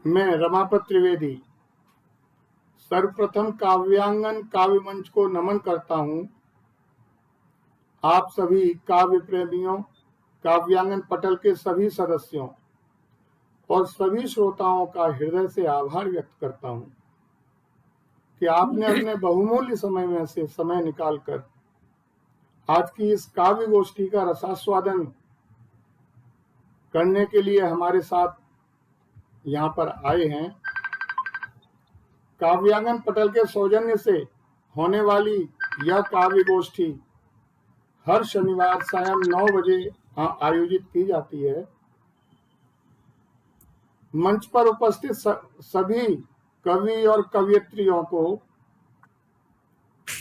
मैं रमापत त्रिवेदी सर्वप्रथम काव्यांगन काव्य मंच को नमन करता हूं। आप सभी काव्य प्रेमियों, काव्यांगन पटल के सभी सदस्यों और सभी श्रोताओं का हृदय से आभार व्यक्त करता हूं कि आपने अपने बहुमूल्य समय में से समय निकालकर आज की इस काव्य गोष्ठी का रसास्वादन करने के लिए हमारे साथ यहाँ पर आए हैं। काव्यांगन पटल के सौजन्य से होने वाली यह काव्य गोष्ठी हर शनिवार सायं 9 बजे आयोजित की जाती है। मंच पर उपस्थित सभी कवि और कवयित्रियों को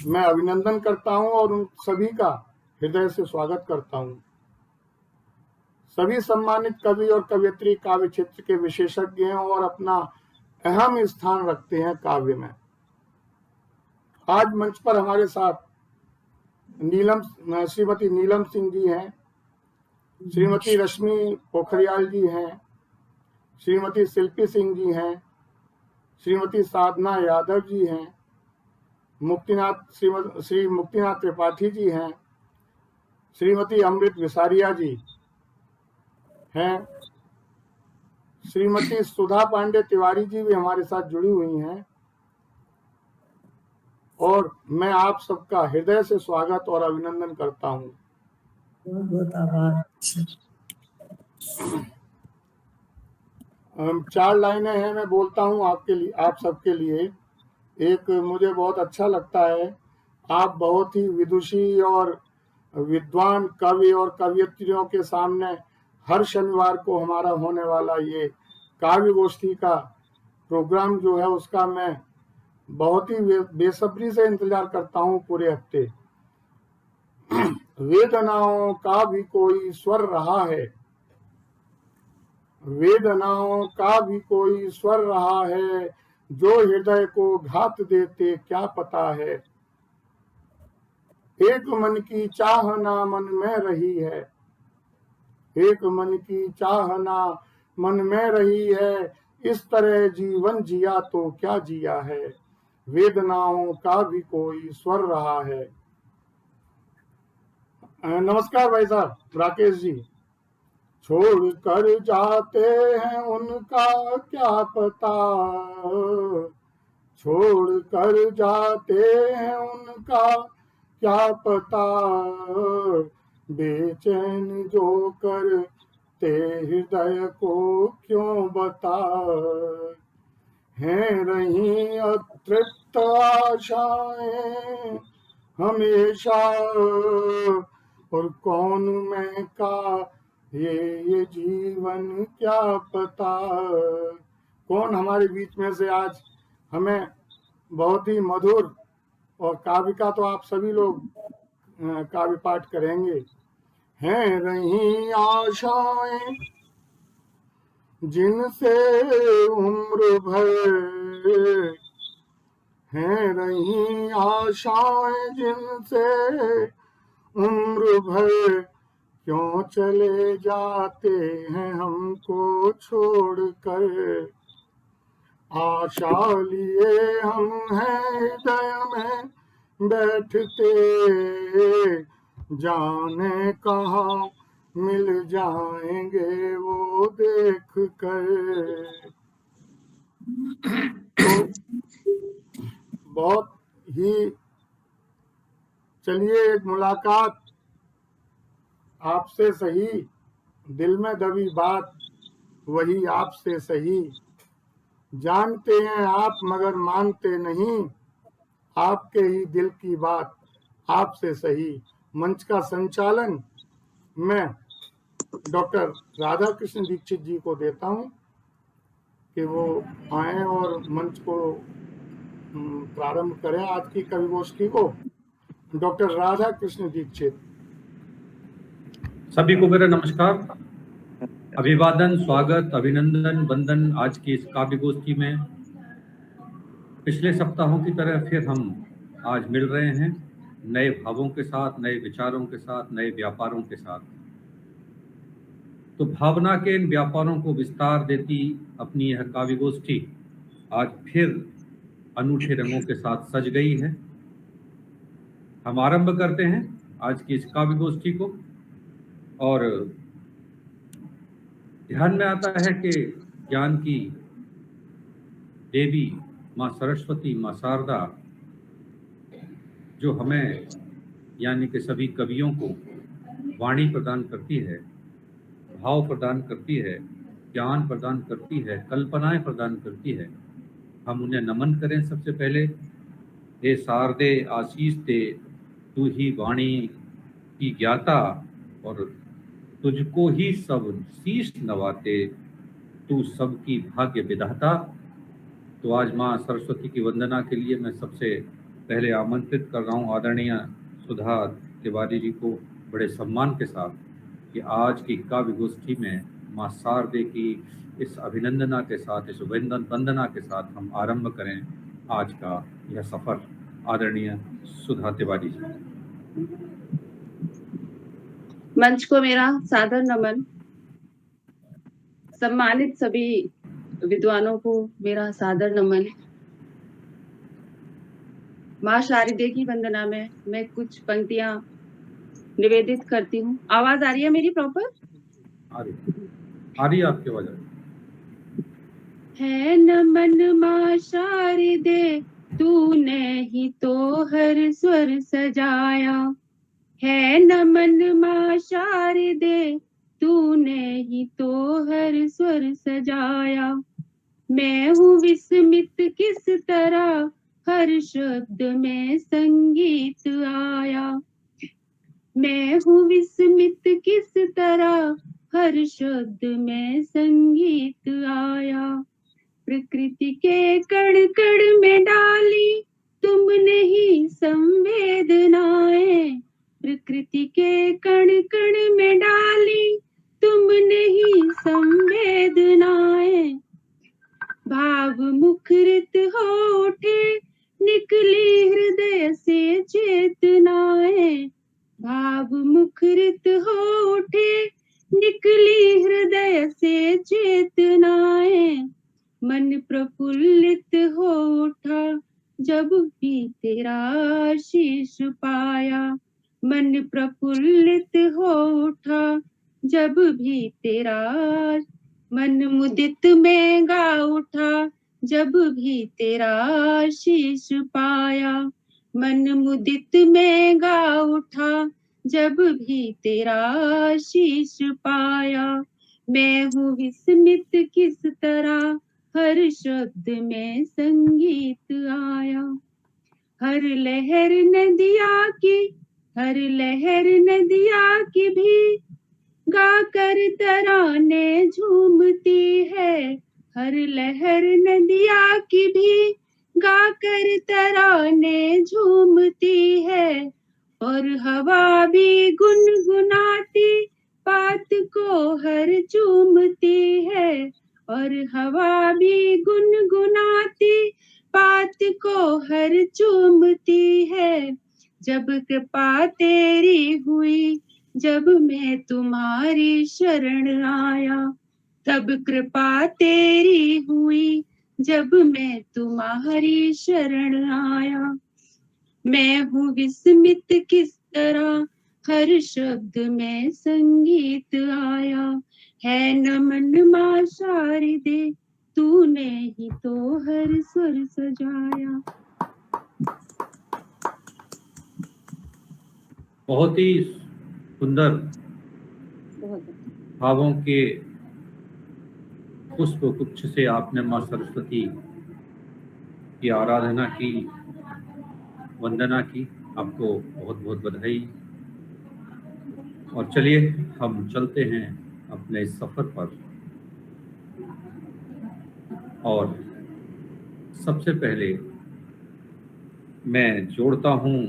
मैं अभिनंदन करता हूं और उन सभी का हृदय से स्वागत करता हूं। सभी सम्मानित कवि और कवयित्री काव्य क्षेत्र के विशेषज्ञ हैं और अपना अहम स्थान रखते हैं काव्य में। आज मंच पर हमारे साथ श्रीमती नीलम सिंह जी हैं, श्रीमती रश्मि पोखरियाल जी हैं, श्रीमती शिल्पी सिंह जी हैं, श्रीमती साधना यादव जी हैं, श्री मुक्तिनाथ त्रिपाठी जी हैं, श्रीमती अमृत विसारिया जी हैं, श्रीमती सुधा पांडे तिवारी जी भी हमारे साथ जुड़ी हुई हैं और मैं आप सबका हृदय से स्वागत और अभिनंदन करता हूं। बहुत आभार। 4 लाइनें हैं, मैं बोलता हूं आपके लिए, आप सबके लिए। एक, मुझे बहुत अच्छा लगता है, आप बहुत ही विदुषी और विद्वान कवि और कवयित्रियों के सामने हर शनिवार को हमारा होने वाला ये काव्य गोष्ठी का प्रोग्राम जो है उसका मैं बहुत ही बेसब्री से इंतजार करता हूं पूरे हफ्ते। वेदनाओं का भी कोई स्वर रहा है, वेदनाओं का भी कोई स्वर रहा है, जो हृदय को घात देते क्या पता है। एक मन की चाहना मन में रही है, एक मन की चाहना मन में रही है, इस तरह जीवन जिया तो क्या जिया है। वेदनाओं का भी कोई स्वर रहा है। नमस्कार भाई साहब राकेश जी। छोड़ कर जाते हैं उनका क्या पता, छोड़ कर जाते हैं उनका क्या पता, बेचैन जो करते हृदय को क्यों बता। हैं रही अतृप्त आशाएं हमेशा, और कौन मैं का ये जीवन क्या पता। कौन हमारे बीच में से आज हमें बहुत ही मधुर, और काव्य का तो आप सभी लोग काव्य पाठ करेंगे। हैं रही आशाएं जिनसे उम्र भर, हैं रही आशाएं जिनसे उम्र भर, क्यों चले जाते हैं हमको छोड़कर। आशा लिए हम हैं हृदय में बैठते, जाने कहाँ मिल जाएंगे वो देख कर। तो बहुत ही, चलिए एक मुलाकात आपसे सही, दिल में दबी बात वही आपसे सही। जानते हैं आप मगर मानते नहीं, आपके ही दिल की बात आपसे सही। मंच का संचालन मैं डॉक्टर राधा कृष्ण दीक्षित जी को देता हूं कि वो आए और मंच को प्रारंभ करें आज की कवि गोष्ठी को। डॉक्टर राधा कृष्ण दीक्षित। सभी को मेरा नमस्कार, अभिवादन, स्वागत, अभिनंदन, वंदन आज की इस काव्य गोष्ठी में। पिछले सप्ताहों की तरह फिर हम आज मिल रहे हैं नए भावों के साथ, नए विचारों के साथ, नए व्यापारों के साथ। तो भावना के इन व्यापारों को विस्तार देती अपनी यह काव्य गोष्ठी आज फिर अनूठे रंगों के साथ सज गई है। हम आरंभ करते हैं आज की इस काव्य गोष्ठी को, और ध्यान में आता है कि ज्ञान की देवी माँ सरस्वती, माँ शारदा, जो हमें यानी कि सभी कवियों को वाणी प्रदान करती है, भाव प्रदान करती है, ज्ञान प्रदान करती है, कल्पनाएं प्रदान करती है, हम उन्हें नमन करें। सबसे पहले, हे शारदे आशीष दे, तू ही वाणी की ज्ञाता, और तुझको ही सब शीश नवाते, तू सबकी भाग्य विधाता। तो आज माँ सरस्वती की वंदना के लिए मैं सबसे पहले आमंत्रित कर रहा हूँ आदरणीय सुधा तिवारी जी को बड़े सम्मान के साथ कि आज की काव्य गोष्ठी में माँ शारदे की इस अभिनंदना के साथ, इस वंदना के साथ हम आरंभ करें आज का यह सफर। आदरणीय सुधा तिवारी जी। मंच को मेरा सादर नमन। सम्मानित सभी विद्वानों को मेरा सादर नमन। माँ शारदे की वंदना में मैं कुछ पंक्तियां निवेदित करती हूँ। आवाज आ रही है मेरी प्रॉपर? आ रही है आपकी आवाज। है नमन माँ शारदे, तूने ही तो हर स्वर सजाया। है नमन माँ शारदे, तूने ही तो हर स्वर सजाया। मैं हूँ विस्मित किस तरह हर शब्द में संगीत आया। मैं हूँ विस्मित किस तरह हर शब्द में संगीत आया। प्रकृति के कण कण में डाली तुमने ही संवेदनाएं। प्रकृति के कण कण में डाली तुमने ही संवेदनाएं। भाव मुखरित हो उठे निकली हृदय से चेतनाएं। भाव मुखरित हो उठे निकली हृदय से चेतनाएं। मन प्रफुल्लित हो उठा जब भी तेरा आशीष पाया। मन प्रफुल्लित हो उठा जब भी तेरा, मन मुदित में गा उठा जब भी तेरा आशीष पाया। मन मुदित में गा उठा जब भी तेरा आशीष पाया। मैं हूँ विस्मित किस तरह हर शब्द में संगीत आया। हर लहर नदिया की, हर लहर नदिया की भी गाकर तराने झूमती है। हर लहर नदिया की भी गाकर तराने झूमती है। और हवा भी गुनगुनाती पात को हर चूमती है। और हवा भी गुनगुनाती पात को हर चूमती है। जब कृपा तेरी हुई, जब मैं तुम्हारी शरण आया। तब कृपा तेरी हुई, जब मैं तुम्हारी शरण आया। मैं हूँ विस्मित किस तरह हर शब्द में संगीत आया। है नमन माँ शारदे, तूने ही तो हर स्वर सजाया। बहुत ही सुंदर भावों के पुष्प गुच्छ से आपने माँ सरस्वती की आराधना की, वंदना की। आपको बहुत बहुत बधाई। और चलिए हम चलते हैं अपने सफर पर। और सबसे पहले मैं जोड़ता हूँ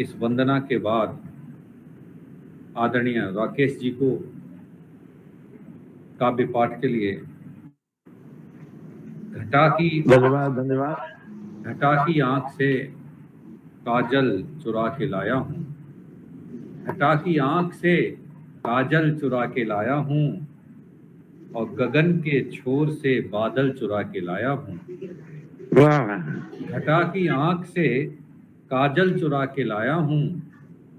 इस वंदना के बाद आदरणीय राकेश जी को काव्य पाठ के लिए। घटा की, धन्यवाद। घटा की आंख से काजल चुरा के लाया हूँ। घटा की आंख से काजल चुरा के लाया हूँ और गगन के छोर से बादल चुरा के लाया हूँ। वाह घटा की आंख से काजल चुरा के लाया हूँ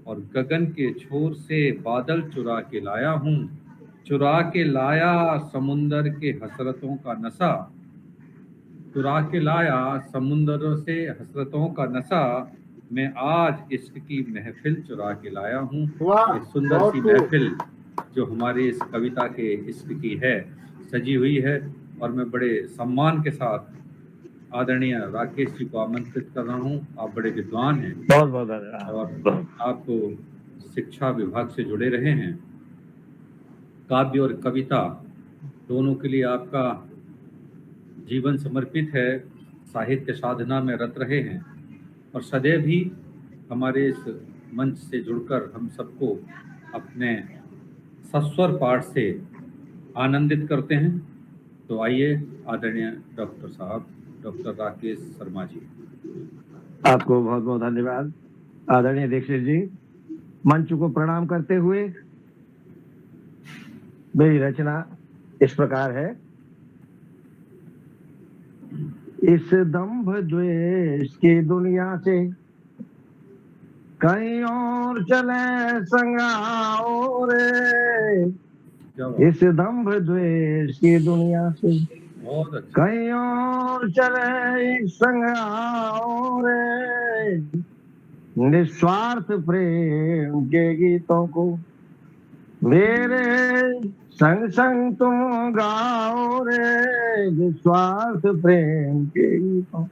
और गगन के छोर से बादल चुरा के लाया हूँ। चुरा के लाया समुंदर के हसरतों का नशा, चुरा के लाया समुंदरों से हसरतों का नशा, मैं आज इश्क की महफिल चुरा के लाया हूँ। वाह, एक सुंदर बहुत सी खूब। महफिल जो हमारी इस कविता के इश्क की है, सजी हुई है। और मैं बड़े सम्मान के साथ आदरणीय राकेश जी को आमंत्रित कर रहा हूँ। आप बड़े विद्वान हैं बहुत बहुत धन्यवाद। और आप शिक्षा विभाग से जुड़े रहे हैं। काव्य और कविता दोनों के लिए आपका जीवन समर्पित है, साहित्य साधना में रत रहे हैं और सदैव ही हमारे इस मंच से जुड़कर हम सबको अपने सस्वर पाठ से आनंदित करते हैं। तो आइए आदरणीय डॉक्टर साहब, डॉक्टर राकेश शर्मा जी। आपको बहुत बहुत धन्यवाद आदरणीय दीक्षित जी। मंच को प्रणाम करते हुए मेरी रचना इस प्रकार है। इस दंभ द्वेष की दुनिया से कहीं और चले संगाओ रे। इस दंभ द्वेष की दुनिया से बहुत अच्छा। कहीं और चले संगाओ रे। निस्वार्थ प्रेम के गीतों को मेरे संग संग तुम गाओ रे। निस्वार्थ प्रेम के गीतों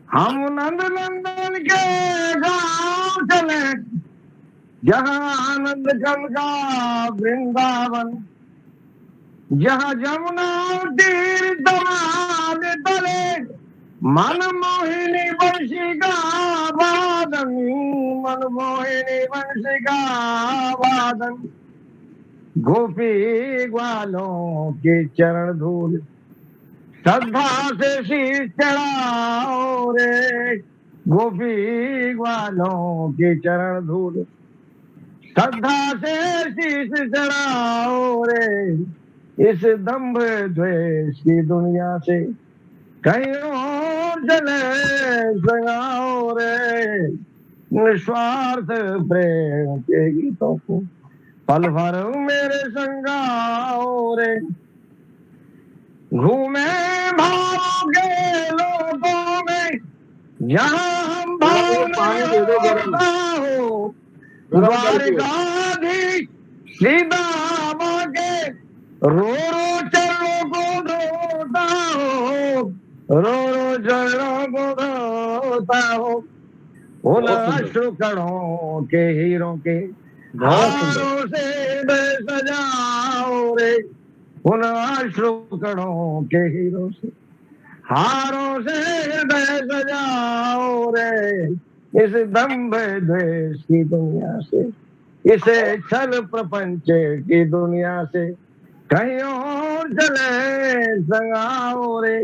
हम नंद नंदन के गांव चले, जहां आनंद गंगा का वृंदावन, जहां जमुना तीर दमाद तले मन मोहिनी बंशी का वादन, मन मोहिनी बंशी का वादन। गोपी ग्वालों के चरण धूल श्रद्धा से शीश चढ़ाओ रे। गोपी ग्वालों के चरण धूल श्रद्धा से शीश चढ़ाओ रे। इस दंभ द्वेष की दुनिया से कहीं और चले संगाओ रे। निस्वार्थ प्रेम के गीतों को पल भर मेरे संगाओ रे। घूमे भाव के लोगों में जहाँ हम भाव पानी दे दो गरम, हो। गरम करके। द्वारिकाधीश सीता के रो रो चरणों को धोता हो, रो रो चरणों को धोता हो। उन अश्रु कणों के हीरों के हारों से हृदय सजाओ रे। उन अश्रु कणों के हीरों से हारों से हृदय सजाओ रे। इस दंभ द्वेष की दुनिया से, इसे छल प्रपंच की दुनिया से कहीं और चले संगाओ रे।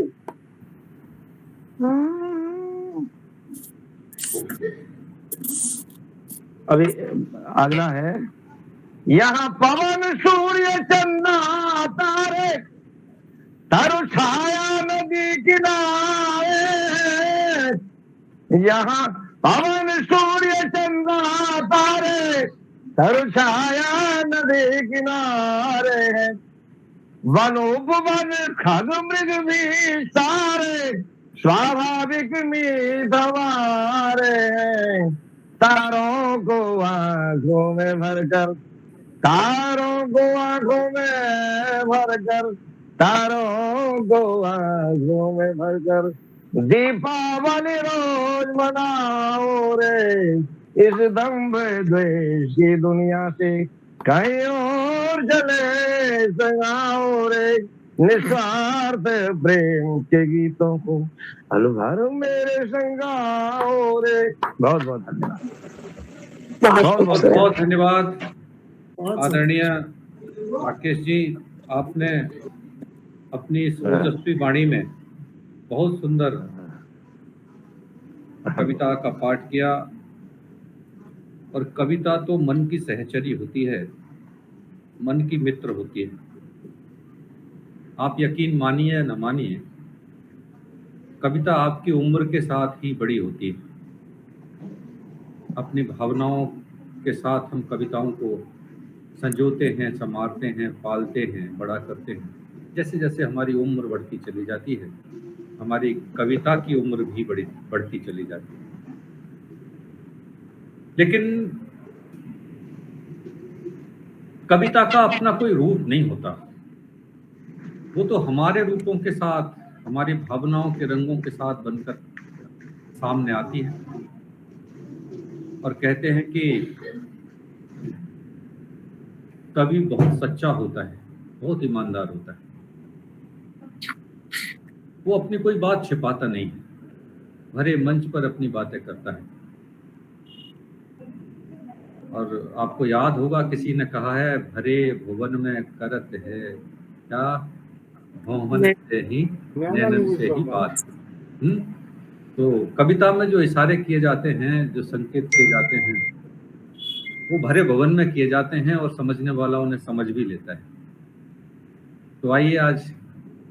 अभी अगला है। यहाँ पवन सूर्य चंदा तारे तरु छाया नदी किनारे। यहाँ पवन सूर्य चंदा तारे तरु छाया नदी किनारे है। वनोपवन खग मृग भी सारे स्वाभाविक मीत हमारे हैं। तारों को आंखों में भरकर, तारों को आंखों में भरकर, तारों को आंखों में भरकर दीपावली रोज मनाओ रे। इस दंभ द्वेष की दुनिया से कहीं और चले संगाओ रे। निस्वार्थ प्रेम के गीतों को पल भर मेरे संगाओ रे। बहुत बहुत धन्यवाद। बहुत बहुत धन्यवाद आदरणीय राकेश जी। आपने अपनी इस ओजस्वी वाणी में बहुत सुंदर कविता का पाठ किया। और कविता तो मन की सहचरी होती है, मन की मित्र होती है। आप यकीन मानिए या न मानिए, कविता आपकी उम्र के साथ ही बड़ी होती है। अपनी भावनाओं के साथ हम कविताओं को संजोते हैं, संवारते हैं, पालते हैं, बड़ा करते हैं। जैसे जैसे हमारी उम्र बढ़ती चली जाती है, हमारी कविता की उम्र भी बढ़ती चली जाती है। लेकिन कविता का अपना कोई रूप नहीं होता, वो तो हमारे रूपों के साथ, हमारी भावनाओं के रंगों के साथ बनकर सामने आती है। और कहते हैं कि कवि बहुत सच्चा होता है, बहुत ईमानदार होता है। वो अपनी कोई बात छिपाता नहीं है, भरे मंच पर अपनी बातें करता है। और आपको याद होगा, किसी ने कहा है, भरे भुवन में करत है क्या, भवन से ही नैनन से ही बात। तो कविता में जो इशारे किए जाते हैं, जो संकेत किए जाते हैं, वो भरे भवन में किए जाते हैं और समझने वाला उन्हें समझ भी लेता है। तो आइए आज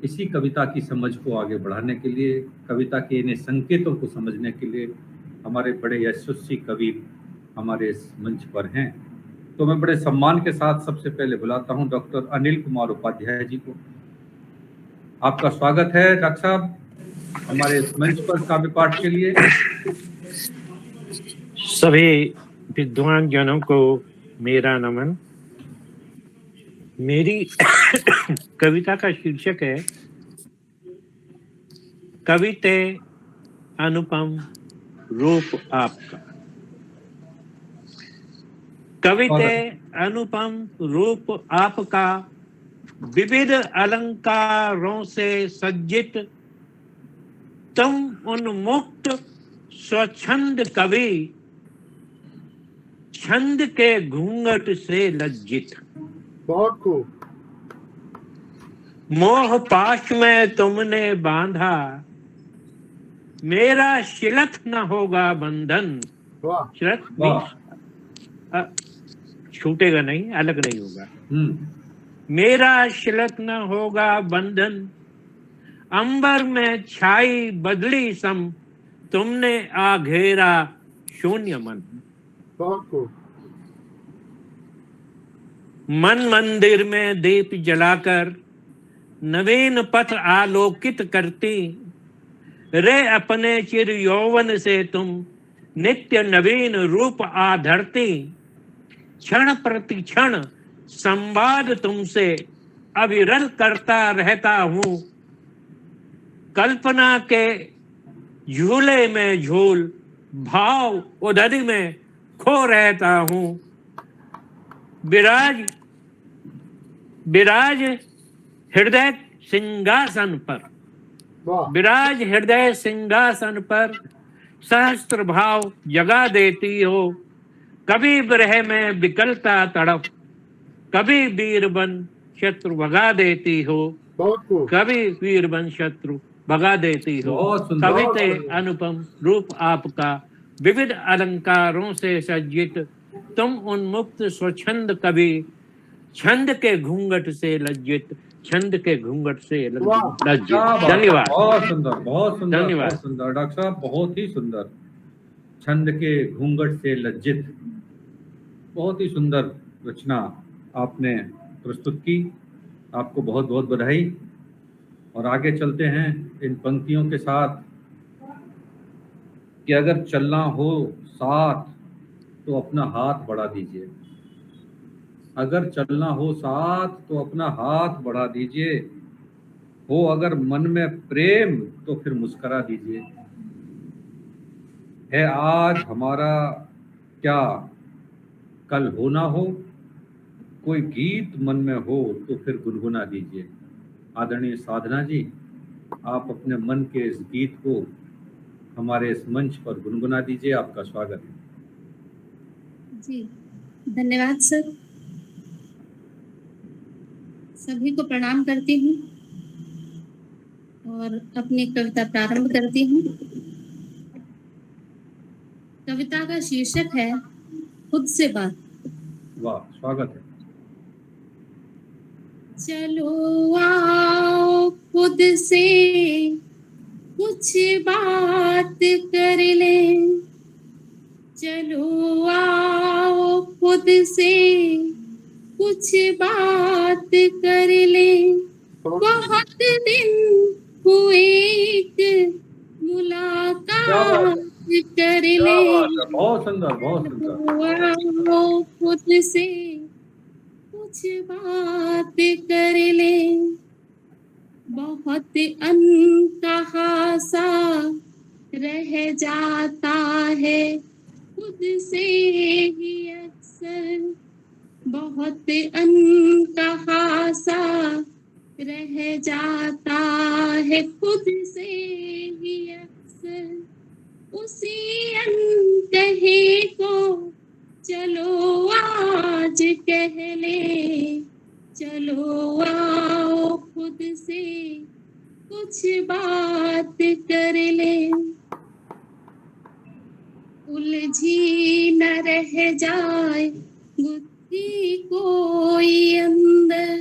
इसी कविता की समझ को आगे बढ़ाने के लिए, कविता के इन संकेतों को समझने के लिए हमारे बड़े यशस्वी कवि हमारे इस मंच पर हैं। तो मैं बड़े सम्मान के साथ सबसे पहले बुलाता हूं डॉक्टर अनिल कुमार उपाध्याय जी को। आपका स्वागत है डॉक्टर साहब हमारे इस मंच पर काव्य पाठ के लिए। सभी विद्वान जनों को मेरा नमन। मेरी कविता का शीर्षक है कविते अनुपम रूप आपका। कविते अनुपम रूप आपका, विविध अलंकारों से सज्जित, तुम उन्मुक्त स्वच्छंद कवि, छंद के घूंघट से लज्जित। बहुत खूब। मोह पाश में तुमने बांधा, मेरा शिलथ न होगा बंधन। वाह। शिलथ छूटेगा नहीं, अलग नहीं होगा। मेरा शिलथ न होगा बंधन, अंबर में छाई बदली सम, तुमने आ घेरा शून्य मन। बहुत खूब। मन मंदिर में दीप जलाकर नवीन पथ आलोकित करती, रे अपने चिर यौवन से तुम नित्य नवीन रूप आधरती। क्षण प्रति क्षण संवाद तुमसे अविरल करता रहता हूँ, कल्पना के झूले में झूल, भाव उधरी में खो रहता हूँ। विराज विराज हृदय सिंहासन पर, विराज हृदय सिंहासन पर, सहस्त्र भाव जगा देती हो। कभी विरह में विकलता तड़प, कभी वीर बन शत्रु भगा देती हो। कभी वीर बन शत्रु भगा देती हो। कविते अनुपम रूप आपका, विविध अलंकारों से सज्जित, तुम उन्मुक्त स्वच्छंद कवि, छंद के घूंघट से लज्जित, छंद के घूंघट से लज्जित। धन्यवाद। बहुत सुंदर, बहुत सुंदर, धन्यवाद। बहुत सुंदर डॉक्टर साहब, बहुत ही सुंदर। छंद के घूंघट से लज्जित, बहुत ही सुंदर रचना आपने प्रस्तुत की। आपको बहुत बहुत बधाई। और आगे चलते हैं इन पंक्तियों के साथ कि अगर चलना हो साथ तो अपना हाथ बढ़ा दीजिए, अगर चलना हो साथ तो अपना हाथ बढ़ा दीजिए, हो अगर मन में प्रेम तो फिर मुस्कुरा दीजिए। है आज हमारा क्या कल हो ना हो, कोई गीत मन में हो तो फिर गुनगुना दीजिए। आदरणीय साधना जी, आप अपने मन के इस गीत को हमारे इस मंच पर गुनगुना दीजिए। आपका स्वागत है। जी धन्यवाद सर। सभी को प्रणाम करती हूँ और अपनी कविता प्रारंभ करती हूँ। कविता का शीर्षक है खुद से बात। वाह, स्वागत है। चलो आओ खुद से कुछ बात कर ले, चलो आओ खुद से कुछ बात कर ले। बहुत दिन हुए एक मुलाकात कर ले। बहुत सुंदर, बहुत सुंदर। चलो आओ खुद से कुछ बात कर ले। बहुत अनकहा सा रह जाता है खुद से ही अक्सर। बहुत अनकहा सा रह जाता है खुद से ही अक्सर। उसी अनकहे को चलो आज कह ले। चलो आओ खुद से कुछ बात कर ले। उलझी न रह जाए बुद्धि कोई अंदर।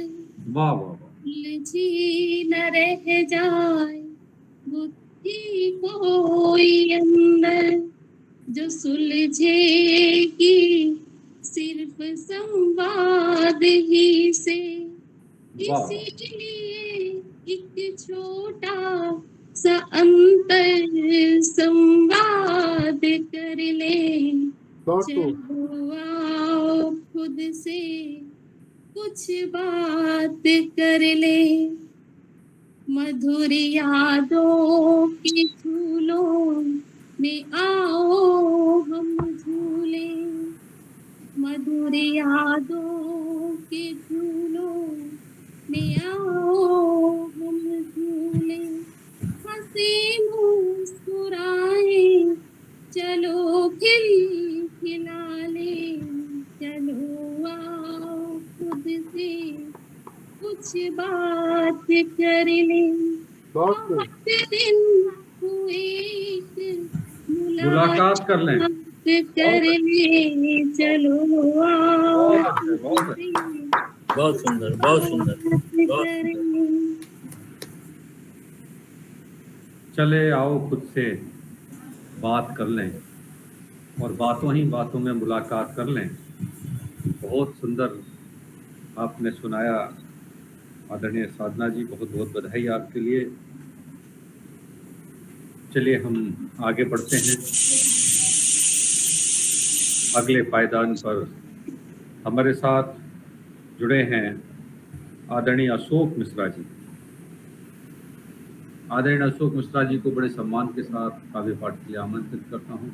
वाह वाह वाह। उलझी न रह जाए बुद्धि कोई अंदर। जो सुलझेगी सिर्फ संवाद ही से। इसीलिए एक छोटा सा अंतर संवाद कर ले। चलो आओ खुद से कुछ बात कर ले। मधुर यादों के झूलों में आओ हम झूले। मधुर यादों के झूलों में आओ हम झूले। हंसी मुस्कुराए चलो खिला ले। चलो आओ खुद से कुछ बात कर ले। बहुत दिन हुए मुलाकात कर लें। कर ले। चलो आओ बहुत सुंदर, बहुत सुंदर। चले आओ खुद से बात कर लें और बातों ही बातों में मुलाकात कर लें। बहुत सुंदर आपने सुनाया आदरणीय साधना जी, बहुत बहुत बधाई आपके लिए। चलिए हम आगे बढ़ते हैं। अगले पायदान पर हमारे साथ जुड़े हैं आदरणीय अशोक मिश्रा जी। आदरणीय अशोक मिश्रा जी को बड़े सम्मान के साथ काव्य पाठ के लिए आमंत्रित करता हूं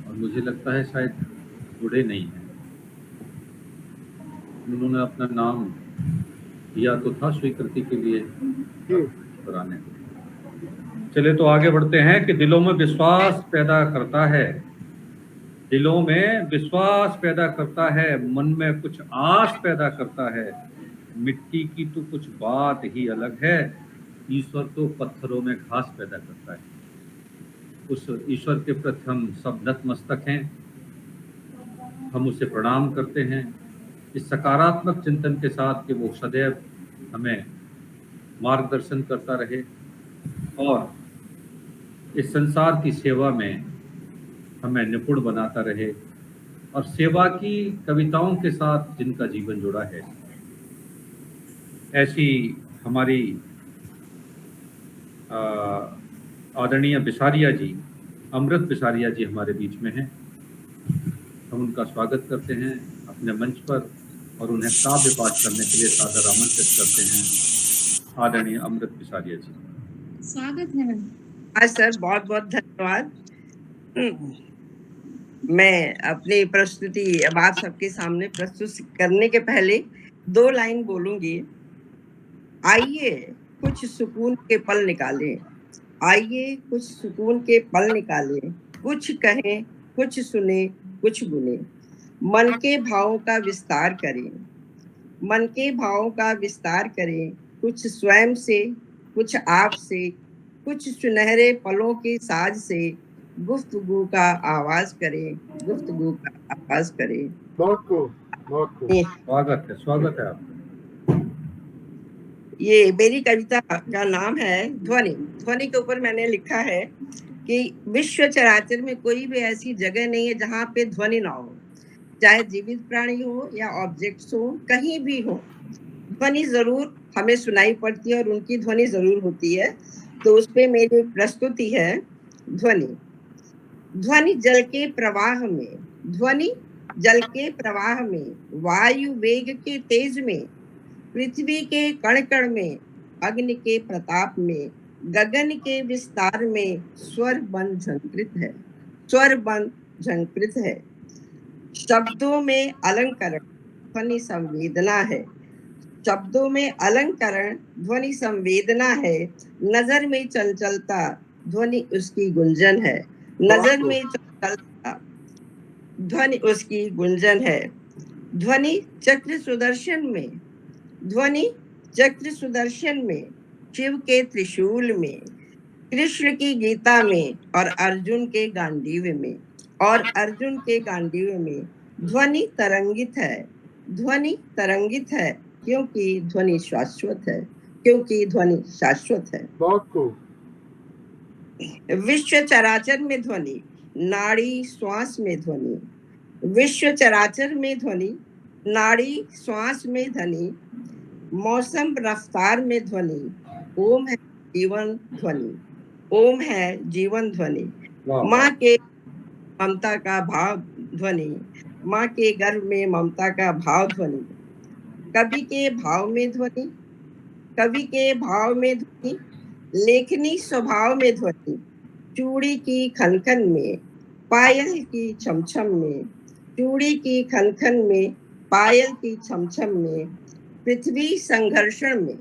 और मुझे लगता है शायद जुड़े नहीं हैं। उन्होंने अपना नाम दिया तो था स्वीकृति के लिए कराने। चले तो आगे बढ़ते हैं कि दिलों में विश्वास पैदा करता है। दिलों में विश्वास पैदा करता है, मन में कुछ आस पैदा करता है। मिट्टी की तो कुछ बात ही अलग है, ईश्वर तो पत्थरों में घास पैदा करता है। उस ईश्वर के प्रति हम सब नतमस्तक हैं, हम उसे प्रणाम करते हैं इस सकारात्मक चिंतन के साथ कि वो सदैव हमें मार्गदर्शन करता रहे और इस संसार की सेवा में हमें निपुण बनाता रहे और सेवा की कविताओं के साथ जिनका जीवन जुड़ा है। ऐसी हमारी आदरणीय बिसारिया जी, अमृत बिसारिया जी हमारे बीच में हैं। हम उनका स्वागत करते हैं अपने मंच पर और उन्हें काव्य पाठ करने के लिए सादर आमंत्रित करते हैं। आदरणीय अमृत बिसारिया जी, स्वागत है। आज सर बहुत बहुत धन्यवाद। मैं अपनी प्रस्तुति अब आप सबके सामने प्रस्तुत करने के पहले 2 लाइन बोलूंगी। आइए कुछ सुकून के पल निकालें, आइए कुछ सुकून के पल निकालें। कुछ कहें, कुछ सुने, कुछ बुने। मन के भावों का विस्तार करें, मन के भावों का विस्तार करें। कुछ स्वयं से, कुछ आप से, कुछ सुनहरे पलों के साज से, गुफ्तगू का आवाज करे, गुफ्तगू का आवाज करे। बहुत खूब, बहुत खूब। स्वागत है आपका। ये मेरी कविता का नाम है ध्वनि। ध्वनि के ऊपर मैंने लिखा है कि विश्व चराचर में कोई भी ऐसी जगह नहीं है जहाँ पे ध्वनि ना हो, चाहे जीवित प्राणी हो या ऑब्जेक्ट्स हो, कहीं भी हो, ध्वनि जरूर हमें सुनाई पड़ती है और उनकी ध्वनि जरूर होती है। तो उस पे मेरी प्रस्तुति है ध्वनि। ध्वनि जल के प्रवाह में, ध्वनि जल के प्रवाह में, वायु वेग के तेज में, पृथ्वी के कण कण में, अग्नि के प्रताप में, गगन के विस्तार में स्वर बन झंकृत है, स्वर बन झंकृत है। शब्दों में अलंकरण ध्वनि संवेदना है, शब्दों में अलंकरण ध्वनि संवेदना है। नजर में चंचलता ध्वनि उसकी गुंजन है, नजर में चंचलता ध्वनि उसकी गुंजन है। ध्वनि चक्र सुदर्शन में, ध्वनि चक्र सुदर्शन में, शिव के त्रिशूल में, कृष्ण की गीता में और अर्जुन के गांडीव में, और अर्जुन के गांडीव में ध्वनि तरंगित है, ध्वनि तरंगित है, क्योंकि ध्वनि शाश्वत है, क्योंकि ध्वनि शाश्वत है। बहुत खूब। विश्व चराचर में ध्वनि, नाड़ी श्वास में ध्वनि, विश्व चराचर में ध्वनि, नाड़ी श्वास में ध्वनि, मौसम रफ्तार में ध्वनि, ओम है जीवन ध्वनि, ओम है जीवन ध्वनि। माँ के ममता का भाव ध्वनि, माँ के गर्भ में ममता का भाव ध्वनि, कवि के भाव में ध्वनि, कवि के भाव में ध्वनि, लेखनी स्वभाव में ध्वनि, चूड़ी की खनखन में, पायल की छमछम में, चूड़ी की खनखन में, पायल की छमछम में, पृथ्वी संघर्षण में,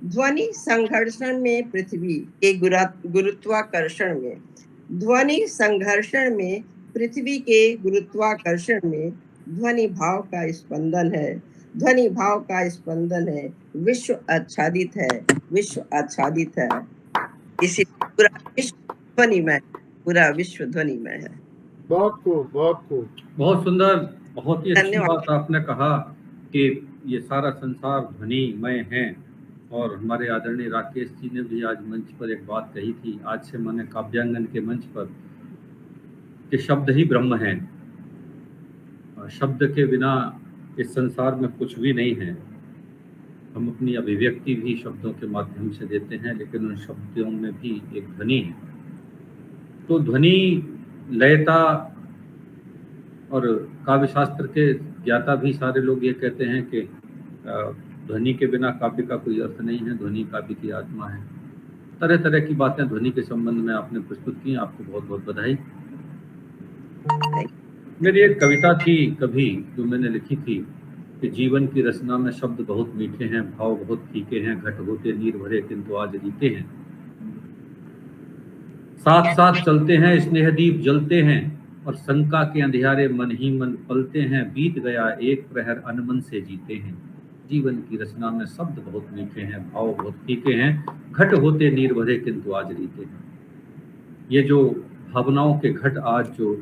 ध्वनि संघर्षण में, पृथ्वी के गुरुत्वाकर्षण में, ध्वनि संघर्षण में, पृथ्वी के गुरुत्वाकर्षण में, ध्वनि भाव का स्पंदन है, ध्वनि भाव का स्पंदन है। विश्व आच्छादित है, विश्व आच्छादित है, इसी पूरा विश्व ध्वनिमय, पूरा विश्व ध्वनिमय है। बहुत खूब, बहुत खूब। बहुत सुंदर, बहुत ही अच्छी धन्यवाद। बात आपने कहा कि ये सारा संसार ध्वनिमय है। और हमारे आदरणीय राकेश जी ने भी आज मंच पर एक बात कही थी, आज से मैंने काव्यांगन के मंच पर, कि शब्द ही ब्रह्म है, शब्द के बिना इस संसार में कुछ भी नहीं है। हम अपनी अभिव्यक्ति भी शब्दों के माध्यम से देते हैं, लेकिन उन शब्दों में भी एक ध्वनि है। तो ध्वनि लयता, और काव्य शास्त्र के ज्ञाता भी सारे लोग ये कहते हैं कि ध्वनि के बिना काव्य का कोई अर्थ नहीं है, ध्वनि काव्य की आत्मा है। तरह तरह की बातें ध्वनि के संबंध में आपने प्रस्तुत की, आपको बहुत बहुत बधाई। मेरी एक कविता थी कभी जो मैंने लिखी थी कि जीवन की रचना में शब्द बहुत मीठे हैं, भाव बहुत फीके हैं, घट होते नीर भरे किंतु आज रीते हैं, साथ साथ चलते हैं स्नेह दीप जलते हैं, और शंका के अंधियारे मन ही मन पलते हैं, बीत गया एक प्रहर अनमन से जीते हैं। जीवन की रचना में शब्द बहुत मीठे हैं, भाव बहुत फीके हैं, घट होते नीर भरे किंतु आज रीते हैं। ये जो भावनाओं के घट आज जो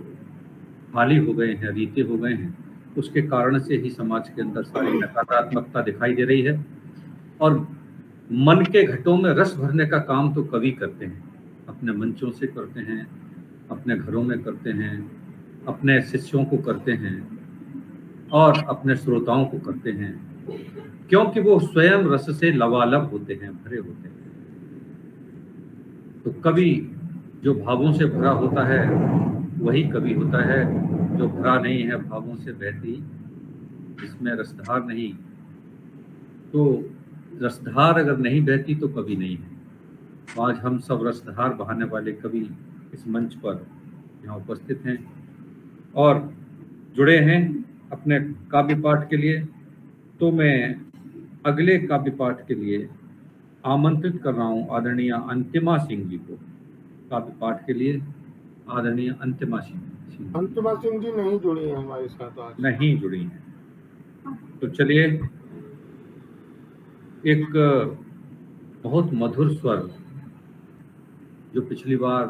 खाली हो गए हैं, रीते हो गए हैं, उसके कारण से ही समाज के अंदर सारी नकारात्मकता दिखाई दे रही है। और मन के घटों में रस भरने का काम तो कवि करते हैं, अपने मंचों से करते हैं, अपने घरों में करते हैं, अपने शिष्यों को करते हैं और अपने श्रोताओं को करते हैं, क्योंकि वो स्वयं रस से लबालब होते हैं, भरे होते हैं। तो कवि जो भावों से भरा होता है वही कवि होता है, जो भरा नहीं है भावों से बहती, जिसमें रसधार नहीं, तो रसधार अगर नहीं बहती तो कवि नहीं है। तो आज हम सब रसधार बहाने वाले कवि इस मंच पर यहाँ उपस्थित हैं और जुड़े हैं अपने काव्य पाठ के लिए। तो मैं अगले काव्य पाठ के लिए आमंत्रित कर रहा हूँ आदरणीय अंतिमा सिंह जी को, काव्य पाठ के लिए आदरणीय अंतिमा सिंह जी। अंतिमा सिंह जी नहीं जुड़ी हैं हमारे साथ आज, नहीं जुड़ी हैं। तो चलिए एक बहुत मधुर स्वर जो पिछली बार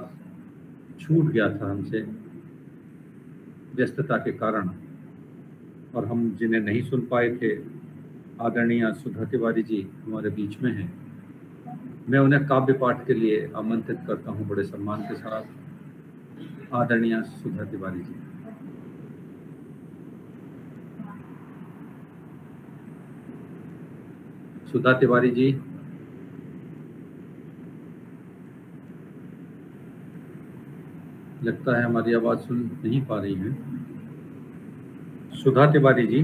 छूट गया था हमसे व्यस्तता के कारण, और हम जिन्हें नहीं सुन पाए थे, आदरणीय सुधा तिवारी जी हमारे बीच में हैं। मैं उन्हें काव्य पाठ के लिए आमंत्रित करता हूं बड़े सम्मान के साथ। आदरणीय सुधा तिवारी जी। सुधा तिवारी जी। लगता है हमारी आवाज सुन नहीं पा रही हैं। सुधा तिवारी जी।